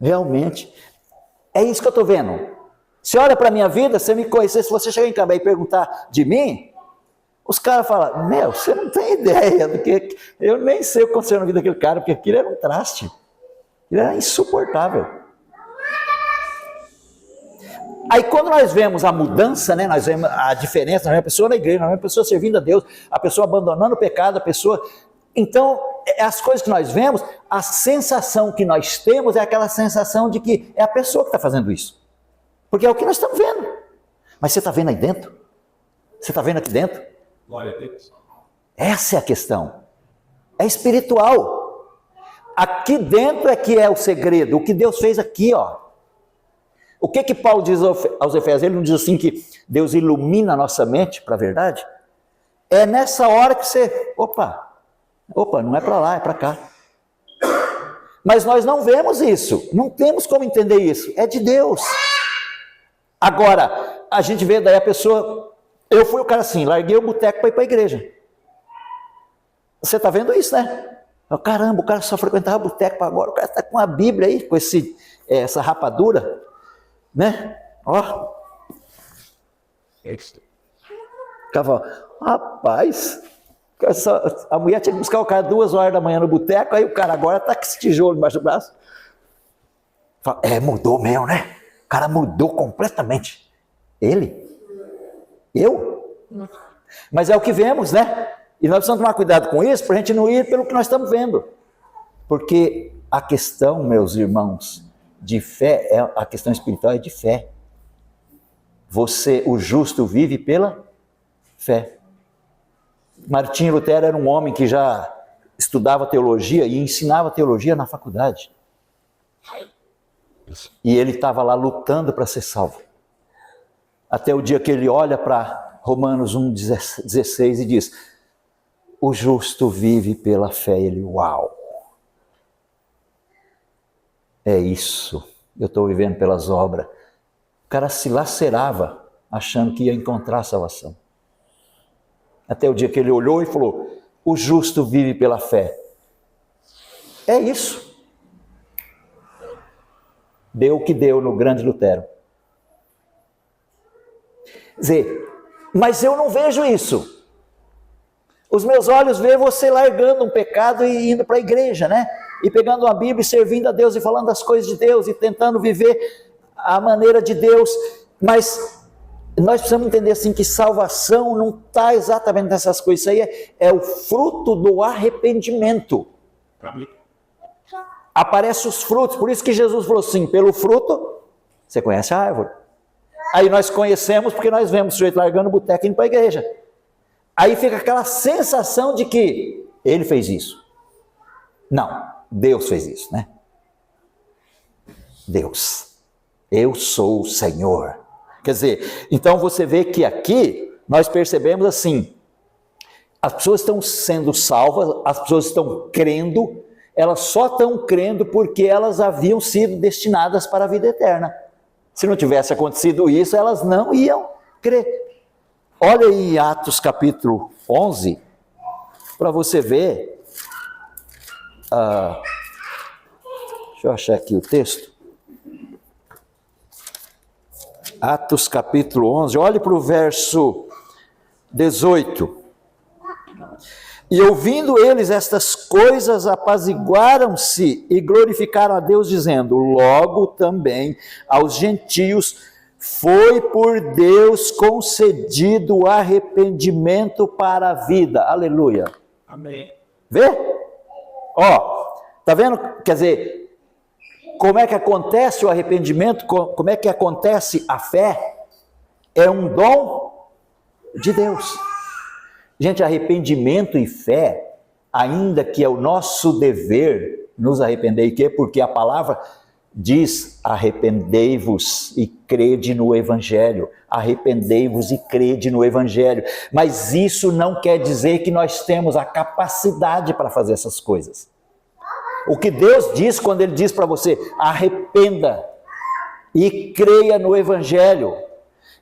realmente, é isso que eu estou vendo. Você olha para a minha vida, você me conhecer, se você chegar em Cambé e perguntar de mim, os caras falam, meu, você não tem ideia do que... Eu nem sei o que aconteceu na vida daquele cara, porque aquilo era um traste. Aquilo era insuportável. Aí quando nós vemos a mudança, né, nós vemos a diferença, nós vemos a pessoa na igreja, nós vemos a pessoa servindo a Deus, a pessoa abandonando o pecado, a pessoa... Então, as coisas que nós vemos, a sensação que nós temos é aquela sensação de que é a pessoa que está fazendo isso. Porque é o que nós estamos vendo. Mas você está vendo aí dentro? Você está vendo aqui dentro? Glória a Deus. Essa é a questão. É espiritual. Aqui dentro é que é o segredo. O que Deus fez aqui, ó. O que Paulo diz aos Efésios? Ele não diz assim que Deus ilumina a nossa mente para a verdade? É nessa hora que você... Opa, não é para lá, é para cá. Mas nós não vemos isso. Não temos como entender isso. É de Deus. Agora, a gente vê daí a pessoa... Eu fui o cara assim, larguei o boteco para ir para a igreja. Você está vendo isso, né? Caramba, o cara só frequentava boteco para agora. O cara está com a Bíblia aí, com essa rapadura, né? Ó. Rapaz, a mulher tinha que buscar o cara 2 horas da manhã no boteco, aí o cara agora está com esse tijolo embaixo do braço. Mudou mesmo, né? O cara mudou completamente. Ele? Eu? Mas é o que vemos, né? E nós precisamos tomar cuidado com isso, para a gente não ir pelo que nós estamos vendo. Porque a questão, meus irmãos, de fé, a questão espiritual é de fé. O justo vive pela fé. Martinho Lutero era um homem que já estudava teologia e ensinava teologia na faculdade. E ele estava lá lutando para ser salvo. Até o dia que ele olha para Romanos 1,16 e diz, o justo vive pela fé. Ele, uau! É isso, eu estou vivendo pelas obras. O cara se lacerava, achando que ia encontrar a salvação. Até o dia que ele olhou e falou, o justo vive pela fé. É isso. Deu o que deu no grande Lutero. Quer dizer, mas eu não vejo isso. Os meus olhos veem você largando um pecado e indo para a igreja, né? E pegando uma Bíblia e servindo a Deus e falando das coisas de Deus e tentando viver a maneira de Deus. Mas nós precisamos entender assim que salvação não está exatamente nessas coisas. Isso aí é o fruto do arrependimento. Aparecem os frutos. Por isso que Jesus falou assim, pelo fruto, você conhece a árvore. Aí nós conhecemos porque nós vemos o sujeito largando o boteco e indo para a igreja. Aí fica aquela sensação de que ele fez isso. Não, Deus fez isso, né? Deus. Eu sou o Senhor. Quer dizer, então você vê que aqui nós percebemos assim, as pessoas estão sendo salvas, as pessoas estão crendo, elas só estão crendo porque elas haviam sido destinadas para a vida eterna. Se não tivesse acontecido isso, elas não iam crer. Olha aí Atos capítulo 11, para você ver. Deixa eu achar aqui o texto. Atos capítulo 11, olhe para o verso 18. E ouvindo eles estas coisas, apaziguaram-se e glorificaram a Deus, dizendo, logo também aos gentios foi por Deus concedido o arrependimento para a vida. Aleluia. Amém. Vê? Ó, tá vendo? Quer dizer, como é que acontece o arrependimento? Como é que acontece a fé? É um dom de Deus. Gente, arrependimento e fé, ainda que é o nosso dever nos arrepender, porque a palavra diz, arrependei-vos e crede no Evangelho, arrependei-vos e crede no Evangelho, mas isso não quer dizer que nós temos a capacidade para fazer essas coisas. O que Deus diz quando Ele diz para você, arrependa e creia no Evangelho,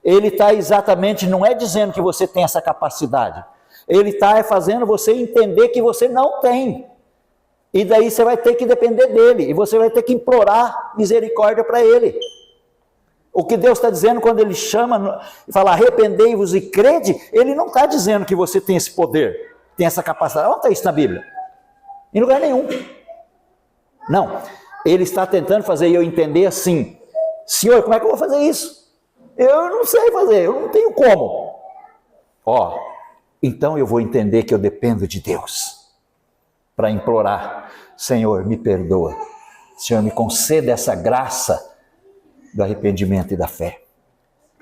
Ele está exatamente, não é dizendo que você tem essa capacidade, Ele está fazendo você entender que você não tem. E daí você vai ter que depender dele. E você vai ter que implorar misericórdia para ele. O que Deus está dizendo quando Ele chama e fala arrependei-vos e crede, Ele não está dizendo que você tem esse poder, tem essa capacidade. Onde está isso na Bíblia? Em lugar nenhum. Não. Ele está tentando fazer eu entender assim, Senhor, como é que eu vou fazer isso? Eu não sei fazer, eu não tenho como. Então eu vou entender que eu dependo de Deus para implorar, Senhor, me perdoa. Senhor, me conceda essa graça do arrependimento e da fé.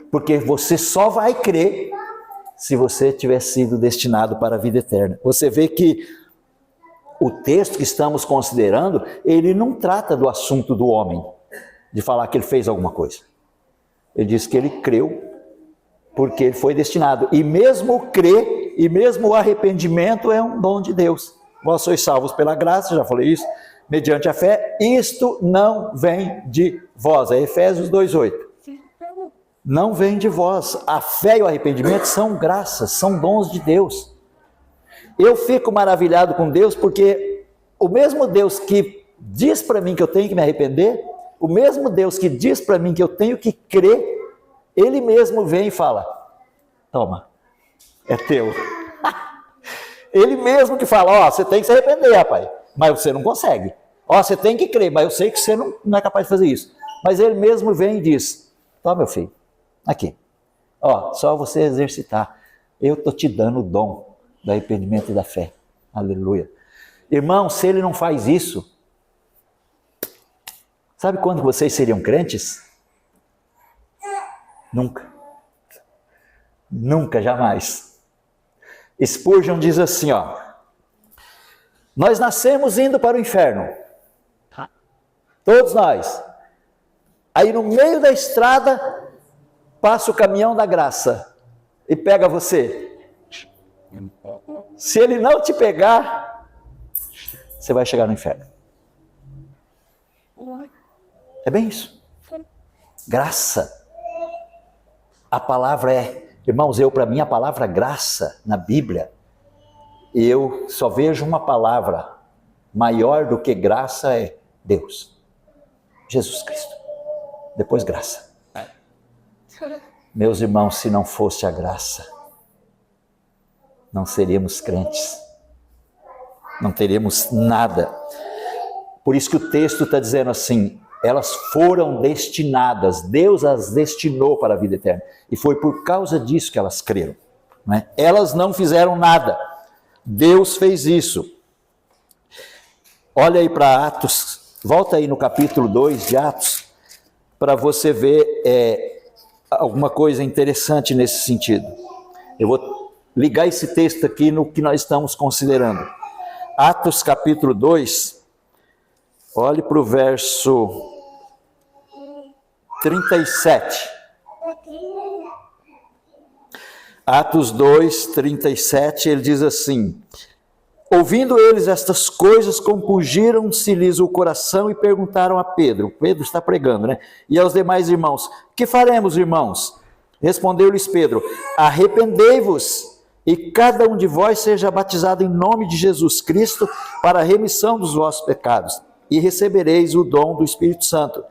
Porque você só vai crer se você tiver sido destinado para a vida eterna. Você vê que o texto que estamos considerando, ele não trata do assunto do homem, de falar que ele fez alguma coisa. Ele diz que ele creu porque ele foi destinado. E mesmo crer, e mesmo o arrependimento é um dom de Deus. Vós sois salvos pela graça, já falei isso, mediante a fé, isto não vem de vós. É Efésios 2:8. Não vem de vós. A fé e o arrependimento são graças, são dons de Deus. Eu fico maravilhado com Deus porque o mesmo Deus que diz para mim que eu tenho que me arrepender, o mesmo Deus que diz para mim que eu tenho que crer, Ele mesmo vem e fala, toma, é teu. Ele mesmo que fala, você tem que se arrepender, rapaz, mas você não consegue. Você tem que crer, mas eu sei que você não é capaz de fazer isso. Mas Ele mesmo vem e diz, toma meu filho, aqui, só você exercitar. Eu estou te dando o dom do arrependimento e da fé. Aleluia. Irmão, se Ele não faz isso, sabe quando vocês seriam crentes? Nunca. Nunca, jamais. Spurgeon diz assim, nós nascemos indo para o inferno. Todos nós. Aí no meio da estrada, passa o caminhão da graça e pega você. Se ele não te pegar, você vai chegar no inferno. É bem isso. Graça. A palavra irmãos, para mim a palavra graça na Bíblia, eu só vejo uma palavra maior do que graça, é Deus. Jesus Cristo. Depois graça. Meus irmãos, se não fosse a graça, não seríamos crentes. Não teríamos nada. Por isso que o texto está dizendo assim, elas foram destinadas, Deus as destinou para a vida eterna. E foi por causa disso que elas creram. Né? Elas não fizeram nada. Deus fez isso. Olha aí para Atos, volta aí no capítulo 2 de Atos, para você ver alguma coisa interessante nesse sentido. Eu vou ligar esse texto aqui no que nós estamos considerando. Atos capítulo 2, olhe para o verso 37. Atos 2, 37, ele diz assim: ouvindo eles estas coisas, compungiram-se-lhes o coração e perguntaram a Pedro, Pedro está pregando, né? E aos demais irmãos, que faremos, irmãos? Respondeu-lhes Pedro, arrependei-vos e cada um de vós seja batizado em nome de Jesus Cristo para a remissão dos vossos pecados e recebereis o dom do Espírito Santo.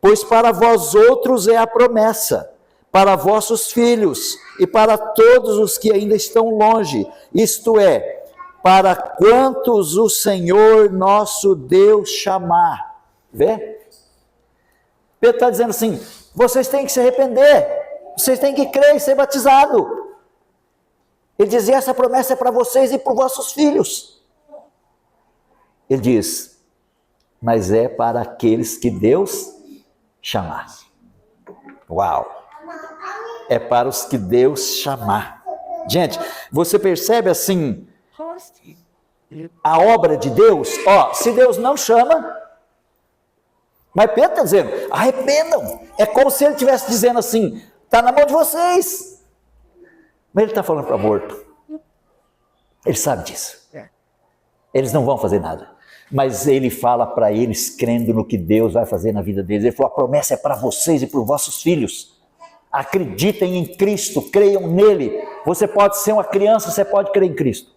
Pois para vós outros é a promessa, para vossos filhos e para todos os que ainda estão longe, isto é, para quantos o Senhor nosso Deus chamar. Vê? Pedro está dizendo assim, vocês têm que se arrepender, vocês têm que crer e ser batizado. Ele dizia, essa promessa é para vocês e para os vossos filhos. Ele diz, mas é para aqueles que Deus chamar. Uau! É para os que Deus chamar. Gente, você percebe assim, a obra de Deus? Se Deus não chama, mas Pedro está dizendo, arrependam. É como se ele estivesse dizendo assim, está na mão de vocês. Mas ele está falando para morto. Ele sabe disso. Eles não vão fazer nada. Mas ele fala para eles, crendo no que Deus vai fazer na vida deles. Ele falou, a promessa é para vocês e para os vossos filhos. Acreditem em Cristo, creiam nele. Você pode ser uma criança, você pode crer em Cristo.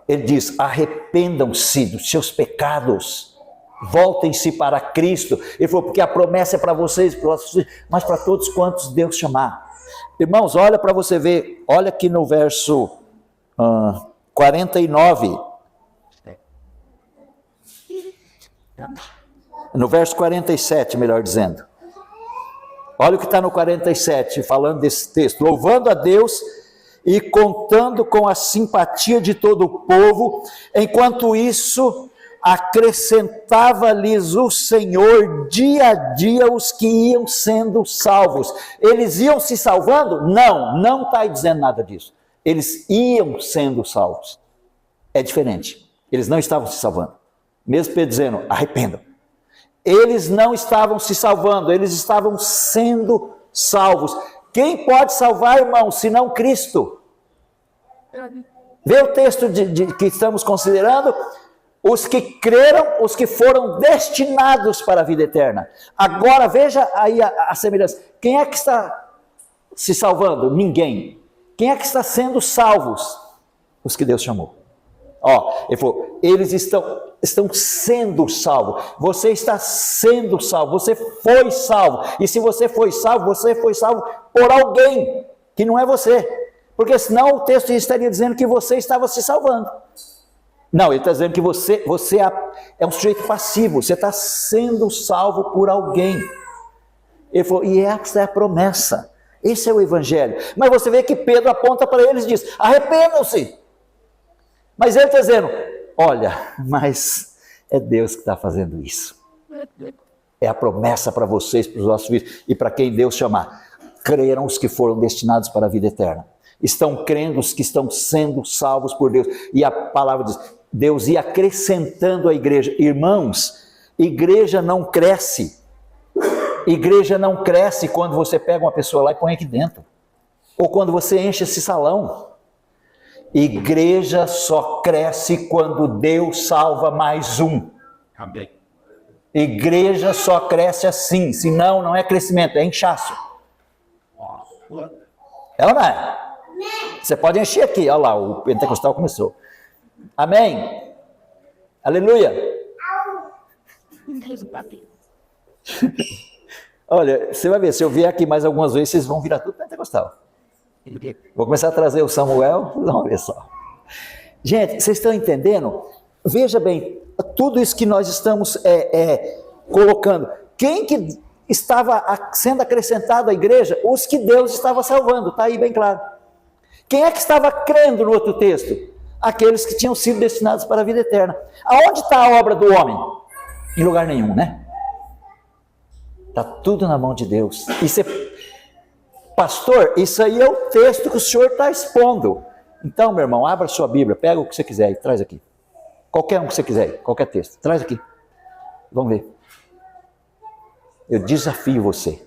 Ele diz, arrependam-se dos seus pecados Voltem-se para Cristo. Ele falou, porque a promessa é para vocês, mas para todos quantos Deus chamar. Irmãos, olha para você ver, olha aqui no verso 49. No verso 47, melhor dizendo. Olha o que está no 47, falando desse texto. Louvando a Deus e contando com a simpatia de todo o povo, enquanto isso acrescentava-lhes o Senhor dia a dia os que iam sendo salvos. Eles iam se salvando? Não está dizendo nada disso. Eles iam sendo salvos. É diferente. Eles não estavam se salvando. Mesmo Pedro dizendo, arrependam. Eles não estavam se salvando, eles estavam sendo salvos. Quem pode salvar, irmão, senão Cristo? Vê o texto que estamos considerando. Os que creram, os que foram destinados para a vida eterna. Agora veja aí a semelhança. Quem é que está se salvando? Ninguém. Quem é que está sendo salvos? Os que Deus chamou. Ele falou, eles estão sendo salvos. Você está sendo salvo, você foi salvo. E se você foi salvo por alguém que não é você. Porque senão o texto estaria dizendo que você estava se salvando. Não, ele está dizendo que você é um sujeito passivo, você está sendo salvo por alguém. Ele falou, e essa é a promessa, esse é o evangelho. Mas você vê que Pedro aponta para eles e diz, arrependam-se. Mas ele está dizendo, olha, mas é Deus que está fazendo isso. É a promessa para vocês, para os nossos filhos e para quem Deus chamar. Creram os que foram destinados para a vida eterna. Estão crendo os que estão sendo salvos por Deus. E a palavra diz, Deus ia acrescentando a igreja. Irmãos, igreja não cresce. Igreja não cresce quando você pega uma pessoa lá e põe aqui dentro. Ou quando você enche esse salão. Igreja só cresce quando Deus salva mais um. Amém. Igreja só cresce assim, senão não é crescimento, é inchaço. Ela não é. Você pode encher aqui, olha lá, o pentecostal começou. Amém? Aleluia. Olha, você vai ver, se eu vier aqui mais algumas vezes, vocês vão virar tudo pentecostal. Vou começar a trazer o Samuel, vamos ver só. Gente, vocês estão entendendo? Veja bem, tudo isso que nós estamos colocando. Quem que estava sendo acrescentado à igreja? Os que Deus estava salvando, está aí bem claro. Quem é que estava crendo no outro texto? Aqueles que tinham sido destinados para a vida eterna. Aonde está a obra do homem? Em lugar nenhum, né? Está tudo na mão de Deus. Pastor, isso aí é o texto que o senhor está expondo. Então, meu irmão, abra sua Bíblia, pega o que você quiser e traz aqui. Qualquer um que você quiser, qualquer texto, traz aqui. Vamos ver. Eu desafio você.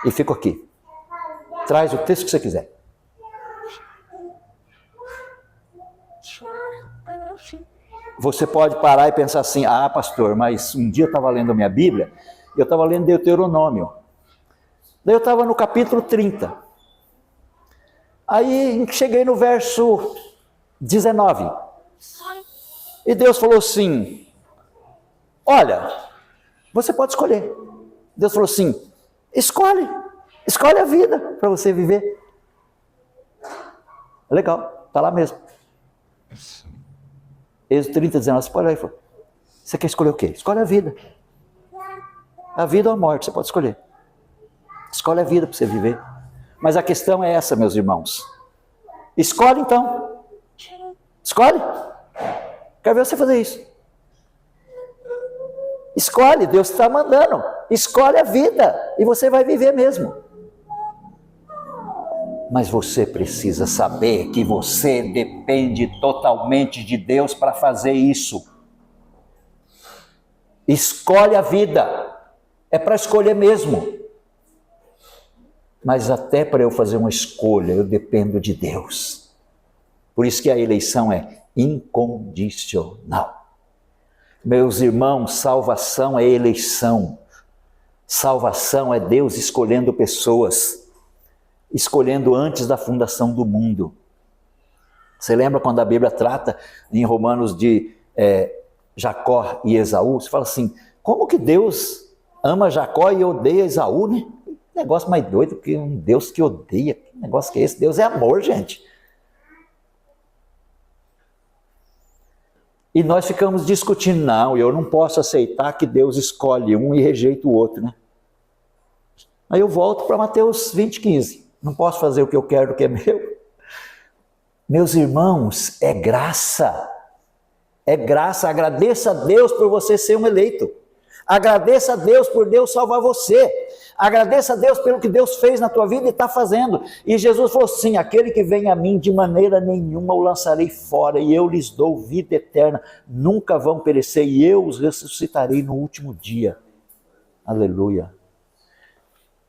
E fico aqui. Traz o texto que você quiser. Você pode parar e pensar assim, pastor, mas um dia eu estava lendo a minha Bíblia, e eu estava lendo Deuteronômio. Daí eu estava no capítulo 30. Aí cheguei no verso 19. E Deus falou assim, olha, você pode escolher. Deus falou assim, escolhe a vida para você viver. Legal, está lá mesmo. Êxodo 30, 19, você pode olhar e falar, você quer escolher o quê? Escolhe a vida. A vida ou a morte, você pode escolher. Escolhe a vida para você viver. Mas a questão é essa, meus irmãos. Escolhe então. Escolhe. Quero ver você fazer isso. Escolhe, Deus está mandando. Escolhe a vida e você vai viver mesmo. Mas você precisa saber que você depende totalmente de Deus para fazer isso. Escolhe a vida. É para escolher mesmo. Mas até para eu fazer uma escolha, eu dependo de Deus. Por isso que a eleição é incondicional. Meus irmãos, salvação é eleição. Salvação é Deus escolhendo pessoas. Escolhendo antes da fundação do mundo. Você lembra quando a Bíblia trata em Romanos de Jacó e Esaú, você fala assim, como que Deus ama Jacó e odeia Esaú, né? Negócio mais doido que um Deus que odeia. Que negócio que é esse? Deus é amor, gente. E nós ficamos discutindo, não, eu não posso aceitar que Deus escolhe um e rejeita o outro, né? Aí eu volto para Mateus 20:15. Não posso fazer o que eu quero, o que é meu. Meus irmãos, é graça. É graça. Agradeça a Deus por você ser um eleito. Agradeça a Deus por Deus salvar você. Agradeça a Deus pelo que Deus fez na tua vida e está fazendo. E Jesus falou assim, aquele que vem a mim de maneira nenhuma o lançarei fora e eu lhes dou vida eterna. Nunca vão perecer e eu os ressuscitarei no último dia. Aleluia.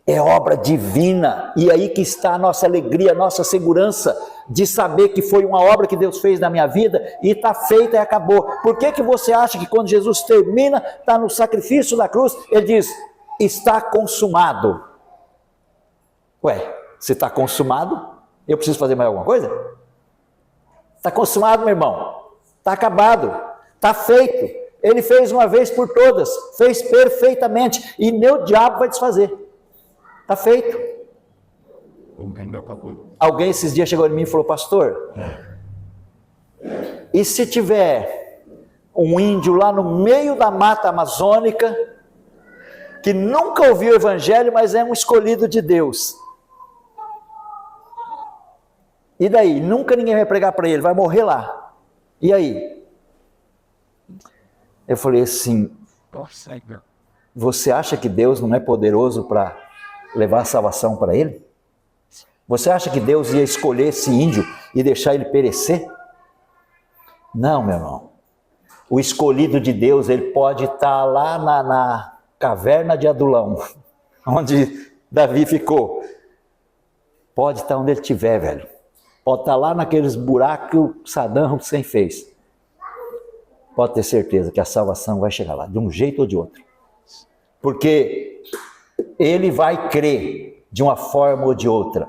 É obra divina, e aí que está a nossa alegria, a nossa segurança de saber que foi uma obra que Deus fez na minha vida e está feita e acabou. Por que você acha que quando Jesus termina, está no sacrifício da cruz, ele diz, está consumado? Ué, se está consumado, eu preciso fazer mais alguma coisa? Está consumado, meu irmão, está acabado, está feito. Ele fez uma vez por todas, fez perfeitamente, e nem o diabo vai desfazer. Está feito. Alguém esses dias chegou em mim e falou, pastor, e se tiver um índio lá no meio da mata amazônica, que nunca ouviu o evangelho, mas é um escolhido de Deus? E daí? Nunca ninguém vai pregar para ele, vai morrer lá. E aí? Eu falei assim, você acha que Deus não é poderoso para levar a salvação para ele? Você acha que Deus ia escolher esse índio e deixar ele perecer? Não, meu irmão. O escolhido de Deus, ele pode estar lá na caverna de Adulão, onde Davi ficou. Pode estar onde ele estiver, velho. Pode estar lá naqueles buracos que o Saddam Hussein fez. Pode ter certeza que a salvação vai chegar lá, de um jeito ou de outro. Porque ele vai crer de uma forma ou de outra.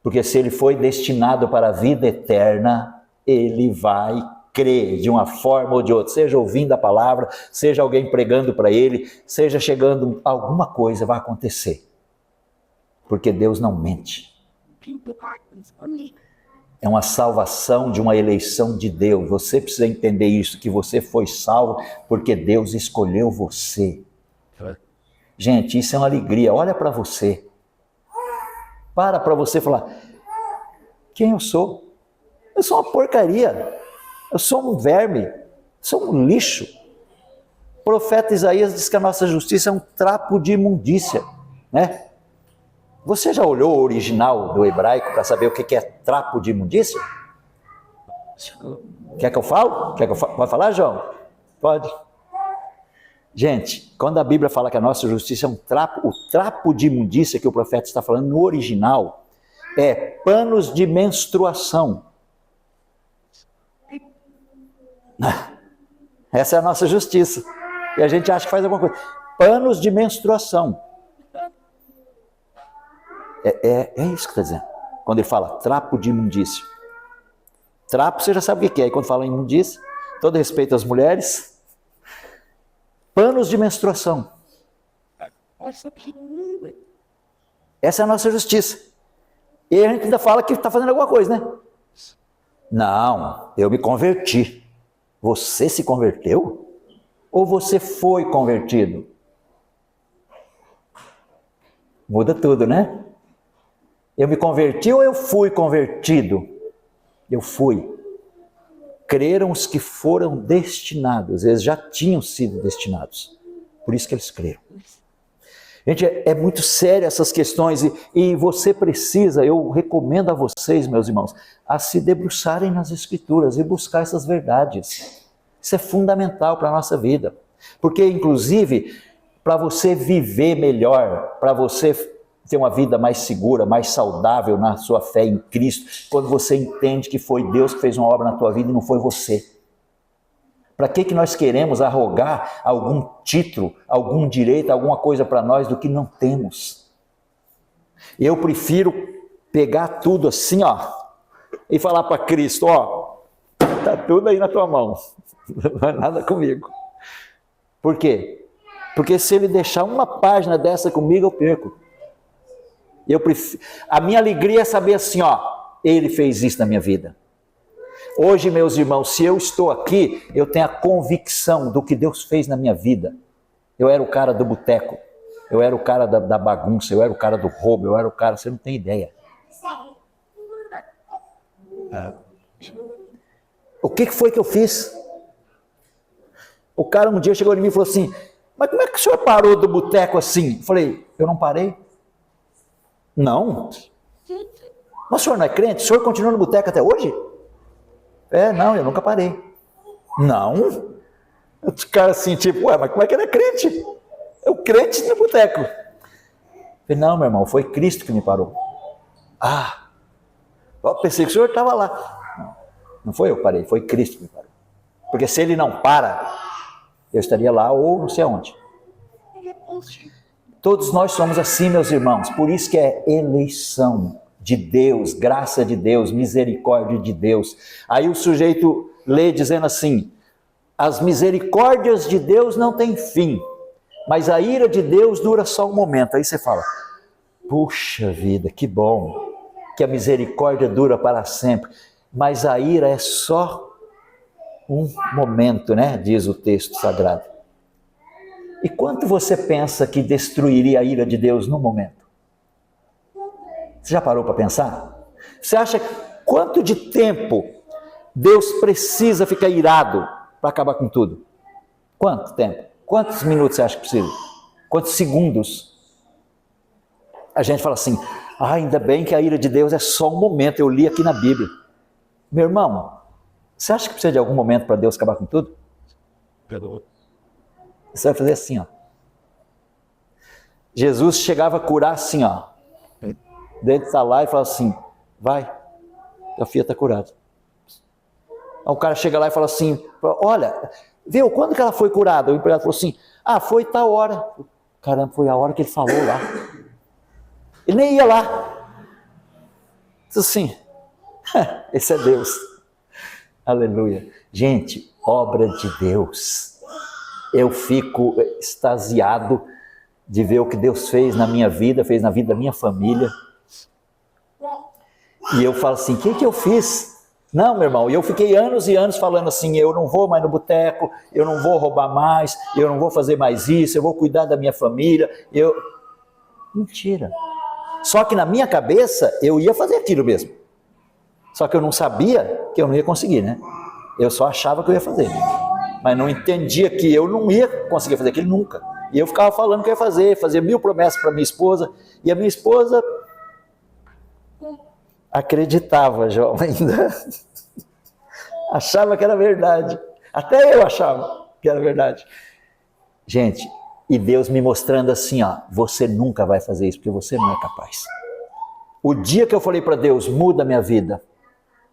Porque se ele foi destinado para a vida eterna, ele vai crer de uma forma ou de outra. Seja ouvindo a palavra, seja alguém pregando para ele, seja chegando, alguma coisa vai acontecer. Porque Deus não mente. É uma salvação de uma eleição de Deus. Você precisa entender isso, que você foi salvo porque Deus escolheu você. Gente, isso é uma alegria. Olha para você. Para você falar, quem eu sou? Eu sou uma porcaria. Eu sou um verme. Eu sou um lixo. O profeta Isaías diz que a nossa justiça é um trapo de imundícia, né? Você já olhou o original do hebraico para saber o que é trapo de imundícia? Quer que eu falo? Pode falar, João? Pode. Gente, quando a Bíblia fala que a nossa justiça é um trapo, o trapo de imundícia que o profeta está falando no original é panos de menstruação. Essa é a nossa justiça. E a gente acha que faz alguma coisa. Panos de menstruação. É isso que está dizendo. Quando ele fala trapo de imundícia. Trapo, você já sabe o que é. E quando fala em imundícia, todo respeito às mulheres, panos de menstruação. Essa é a nossa justiça. E a gente ainda fala que está fazendo alguma coisa, né? Não, eu me converti. Você se converteu? Ou você foi convertido? Muda tudo, né? Eu me converti ou eu fui convertido? Eu fui. Creram os que foram destinados, eles já tinham sido destinados. Por isso que eles creram. Gente, é muito sério essas questões e você precisa, eu recomendo a vocês, meus irmãos, a se debruçarem nas Escrituras e buscar essas verdades. Isso é fundamental para a nossa vida. Porque, inclusive, para você viver melhor, para você ter uma vida mais segura, mais saudável na sua fé em Cristo, quando você entende que foi Deus que fez uma obra na tua vida e não foi você. Para que nós queremos arrogar algum título, algum direito, alguma coisa para nós do que não temos? Eu prefiro pegar tudo assim, ó, e falar para Cristo, ó, tá tudo aí na tua mão. Não vai nada comigo. Por quê? Porque se ele deixar uma página dessa comigo, eu perco. A minha alegria é saber assim, ele fez isso na minha vida. Hoje, meus irmãos, se eu estou aqui, eu tenho a convicção do que Deus fez na minha vida. Eu era o cara do boteco, eu era o cara da bagunça, eu era o cara do roubo, eu era o cara, você não tem ideia. O que foi que eu fiz? O cara um dia chegou em mim e falou assim, mas como é que o senhor parou do boteco assim? Eu falei, eu não parei. Não. Mas o senhor não é crente? O senhor continua no boteco até hoje? Não, eu nunca parei. Não? Os caras assim, tipo, mas como é que ele é crente? É o crente no boteco. Eu falei, não, meu irmão, foi Cristo que me parou. Eu pensei que o senhor estava lá. Não foi eu que parei, foi Cristo que me parou. Porque se ele não para, eu estaria lá ou não sei aonde. Todos nós somos assim, meus irmãos, por isso que é eleição de Deus, graça de Deus, misericórdia de Deus. Aí o sujeito lê dizendo assim, as misericórdias de Deus não têm fim, mas a ira de Deus dura só um momento. Aí você fala, puxa vida, que bom, que a misericórdia dura para sempre, mas a ira é só um momento, né? Diz o texto sagrado. E quanto você pensa que destruiria a ira de Deus no momento? Você já parou para pensar? Você acha quanto de tempo Deus precisa ficar irado para acabar com tudo? Quanto tempo? Quantos minutos você acha que precisa? Quantos segundos? A gente fala assim, ainda bem que a ira de Deus é só um momento, eu li aqui na Bíblia. Meu irmão, você acha que precisa de algum momento para Deus acabar com tudo? Você vai fazer assim, Jesus chegava a curar assim, Dele está lá e fala assim, vai, a filha está curada. Aí o cara chega lá e fala assim, olha, viu, quando que ela foi curada? O empregado falou assim, foi tal hora. Caramba, foi a hora que ele falou lá. Ele nem ia lá. Diz assim, esse é Deus. Aleluia. Gente, obra de Deus. Eu fico extasiado de ver o que Deus fez na minha vida, fez na vida da minha família. E eu falo assim, o que eu fiz? Não, meu irmão, eu fiquei anos e anos falando assim, eu não vou mais no boteco, eu não vou roubar mais, eu não vou fazer mais isso, eu vou cuidar da minha família. Mentira. Só que na minha cabeça, eu ia fazer aquilo mesmo. Só que eu não sabia que eu não ia conseguir, né? Eu só achava que eu ia fazer. Mas não entendia que eu não ia conseguir fazer aquilo nunca. E eu ficava falando que eu ia fazer, fazia 1000 promessas para minha esposa, e a minha esposa acreditava, João, ainda. Achava que era verdade. Até eu achava que era verdade. Gente, e Deus me mostrando assim, você nunca vai fazer isso, porque você não é capaz. O dia que eu falei para Deus, muda a minha vida,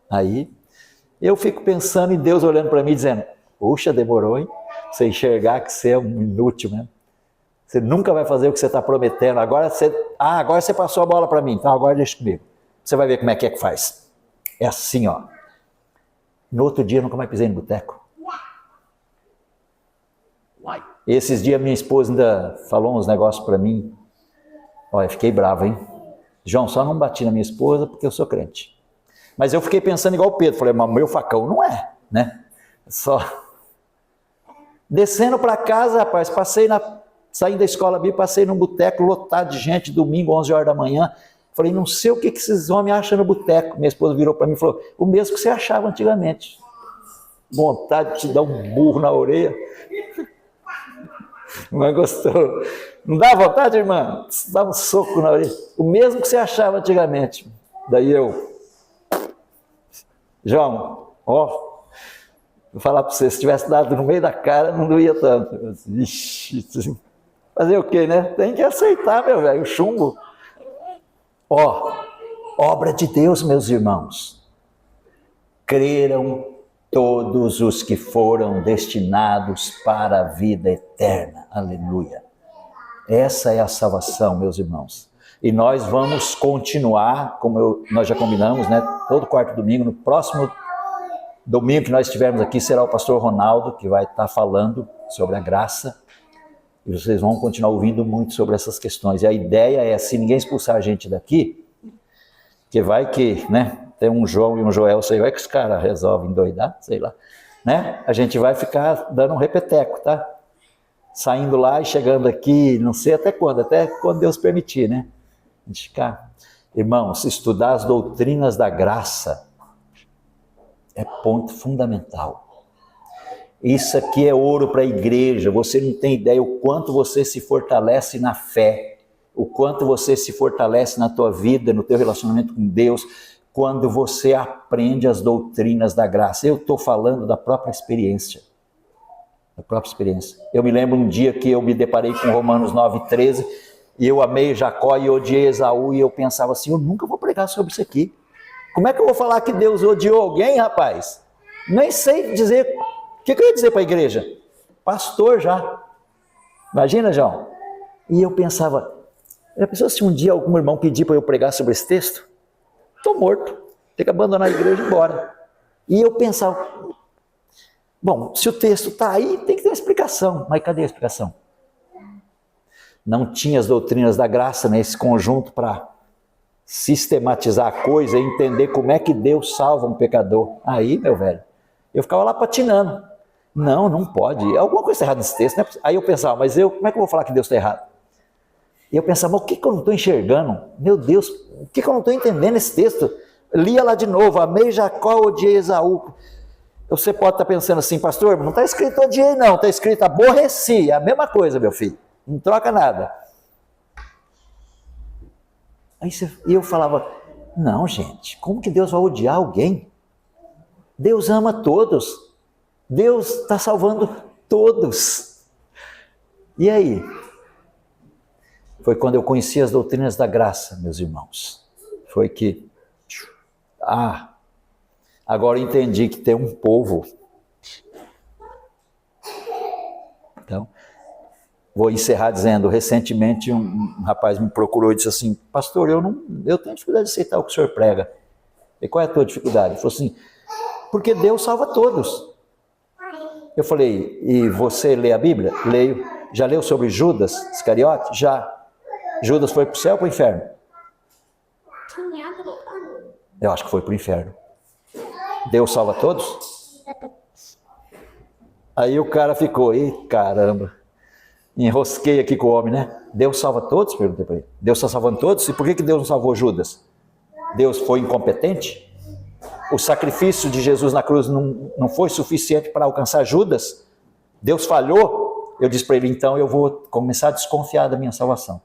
aí eu fico pensando em Deus olhando para mim dizendo, puxa, demorou, hein? Você enxergar que você é um inútil, né? Você nunca vai fazer o que você está prometendo. Agora você passou a bola para mim, então agora deixa comigo. Você vai ver como é que faz. É assim, No outro dia eu nunca mais pisei no boteco. Esses dias minha esposa ainda falou uns negócios para mim. Olha, fiquei bravo, hein? João, só não bati na minha esposa porque eu sou crente. Mas eu fiquei pensando igual o Pedro. Falei, mas meu facão não é, né? Só. Descendo para casa, rapaz, saindo da escola bíblica, passei num boteco lotado de gente, domingo, 11 horas da manhã. Falei, não sei o que esses homens acham no boteco. Minha esposa virou para mim e falou, o mesmo que você achava antigamente. Vontade de te dar um burro na orelha. Mas gostou. Não dá vontade, irmã? Dá um soco na orelha. O mesmo que você achava antigamente. Daí João, vou falar para você, se tivesse dado no meio da cara, não doía tanto. Ixi, fazer o quê, né? Tem que aceitar, meu velho, o chumbo. Obra de Deus, meus irmãos. Creram todos os que foram destinados para a vida eterna. Aleluia. Essa é a salvação, meus irmãos. E nós vamos continuar, como nós já combinamos, né? Todo quarto domingo, no próximo Domingo que nós estivermos aqui será o pastor Ronaldo que vai estar falando sobre a graça. E vocês vão continuar ouvindo muito sobre essas questões. E a ideia é, se ninguém expulsar a gente daqui, que vai que, né, tem um João e um Joel, sei lá que os caras resolvem endoidar, sei lá, né? A gente vai ficar dando um repeteco, tá? Saindo lá e chegando aqui, não sei até quando Deus permitir, né? A gente ficar... Irmãos, estudar as doutrinas da graça é ponto fundamental. Isso aqui é ouro para a igreja. Você não tem ideia o quanto você se fortalece na fé, o quanto você se fortalece na tua vida, no teu relacionamento com Deus, quando você aprende as doutrinas da graça. Eu estou falando da própria experiência. Da própria experiência. Eu me lembro um dia que eu me deparei com Romanos 9,13, e eu amei Jacó e odiei Esaú, e eu pensava assim, eu nunca vou pregar sobre isso aqui. Como é que eu vou falar que Deus odiou alguém, rapaz? Nem sei dizer... O que eu ia dizer para a igreja? Pastor já. Imagina, João. E eu pensava, a pessoa, se um dia algum irmão pedir para eu pregar sobre esse texto, estou morto. Tem que abandonar a igreja e ir embora. E eu pensava, bom, se o texto está aí, tem que ter uma explicação. Mas cadê a explicação? Não tinha as doutrinas da graça nesse conjunto para sistematizar a coisa e entender como é que Deus salva um pecador. Aí, meu velho, eu ficava lá patinando. Não pode. Alguma coisa está errada nesse texto, né? Aí eu pensava, mas como é que eu vou falar que Deus está errado? E eu pensava, o que eu não estou enxergando? Meu Deus, o que eu não estou entendendo nesse texto? Lia lá de novo, amei Jacó, odiei Esaú. Você pode estar pensando assim, pastor, não está escrito odiei não, está escrito aborreci, é a mesma coisa, meu filho, não troca nada. Aí eu falava, não gente, como que Deus vai odiar alguém? Deus ama todos. Deus está salvando todos. E aí? Foi quando eu conheci as doutrinas da graça, meus irmãos. Foi que, agora eu entendi que tem um povo. Então, vou encerrar dizendo, recentemente um rapaz me procurou e disse assim, pastor, eu tenho dificuldade de aceitar o que o senhor prega. E qual é a tua dificuldade? Ele falou assim, porque Deus salva todos. Eu falei, e você lê a Bíblia? Leio. Já leu sobre Judas Iscariote? Já. Judas foi para o céu ou para o inferno? Eu acho que foi para o inferno. Deus salva todos? Aí o cara ficou, caramba, enrosquei aqui com o homem, né? Deus salva todos? Perguntei para ele. Deus está salvando todos? E por que Deus não salvou Judas? Deus foi incompetente? O sacrifício de Jesus na cruz não foi suficiente para alcançar Judas? Deus falhou? Eu disse para ele, então eu vou começar a desconfiar da minha salvação.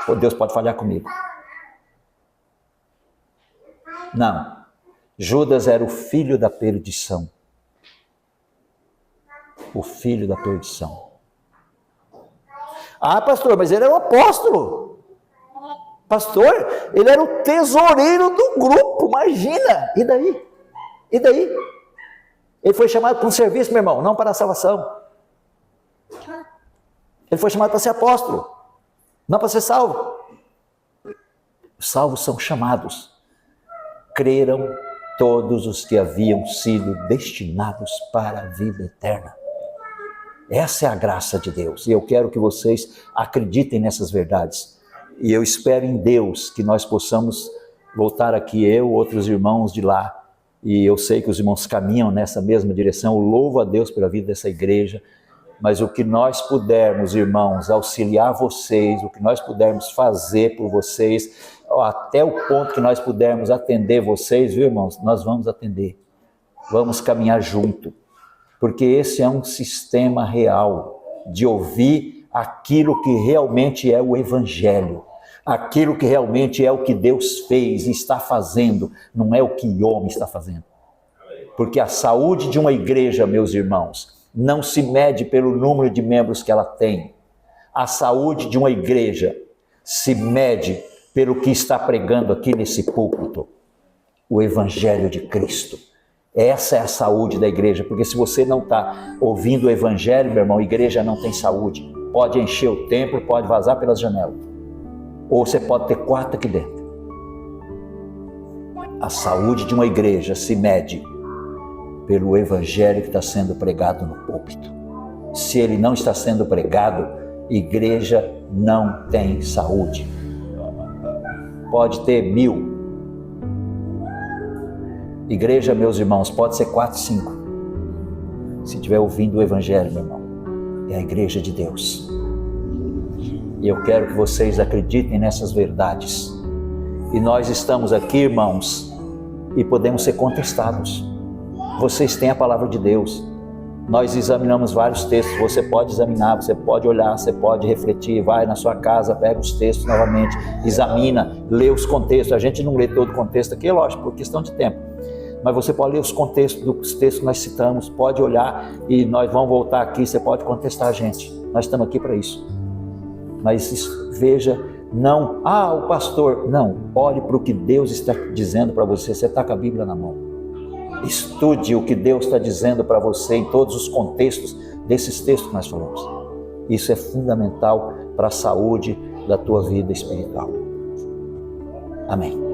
Ou Deus pode falhar comigo? Não. Judas era o filho da perdição. O filho da perdição. Ah, pastor, mas ele era um apóstolo. Pastor, ele era o tesoureiro do grupo, imagina. E daí? E daí? Ele foi chamado para um serviço, meu irmão, não para a salvação. Ele foi chamado para ser apóstolo, não para ser salvo. Os salvos são chamados. Creram todos os que haviam sido destinados para a vida eterna. Essa é a graça de Deus. E eu quero que vocês acreditem nessas verdades. E eu espero em Deus que nós possamos voltar aqui, eu, outros irmãos de lá. E eu sei que os irmãos caminham nessa mesma direção. Eu louvo a Deus pela vida dessa igreja. Mas o que nós pudermos, irmãos, auxiliar vocês, o que nós pudermos fazer por vocês, até o ponto que nós pudermos atender vocês, viu, irmãos? Nós vamos atender. Vamos caminhar junto. Porque esse é um sistema real de ouvir aquilo que realmente é o Evangelho. Aquilo que realmente é o que Deus fez e está fazendo, não é o que o homem está fazendo. Porque a saúde de uma igreja, meus irmãos, não se mede pelo número de membros que ela tem. A saúde de uma igreja se mede pelo que está pregando aqui nesse púlpito, o Evangelho de Cristo. Essa é a saúde da igreja, porque se você não está ouvindo o Evangelho, meu irmão, a igreja não tem saúde. Pode encher o templo, pode vazar pelas janelas. Ou você pode ter quarto aqui dentro. A saúde de uma igreja se mede pelo evangelho que está sendo pregado no púlpito. Se ele não está sendo pregado, igreja não tem saúde. Pode ter 1000. Igreja, meus irmãos, pode ser 4, 5. Se estiver ouvindo o evangelho, meu irmão, é a igreja de Deus. E eu quero que vocês acreditem nessas verdades. E nós estamos aqui, irmãos, e podemos ser contestados. Vocês têm a palavra de Deus. Nós examinamos vários textos. Você pode examinar, você pode olhar, você pode refletir. Vai na sua casa, pega os textos novamente, examina, lê os contextos. A gente não lê todo o contexto aqui, é lógico, por questão de tempo. Mas você pode ler os contextos dos textos que nós citamos, pode olhar e nós vamos voltar aqui, você pode contestar a gente. Nós estamos aqui para isso. Mas veja, não, o pastor, não, olhe para o que Deus está dizendo para você, você está com a Bíblia na mão. Estude o que Deus está dizendo para você em todos os contextos desses textos que nós falamos. Isso é fundamental para a saúde da tua vida espiritual. Amém.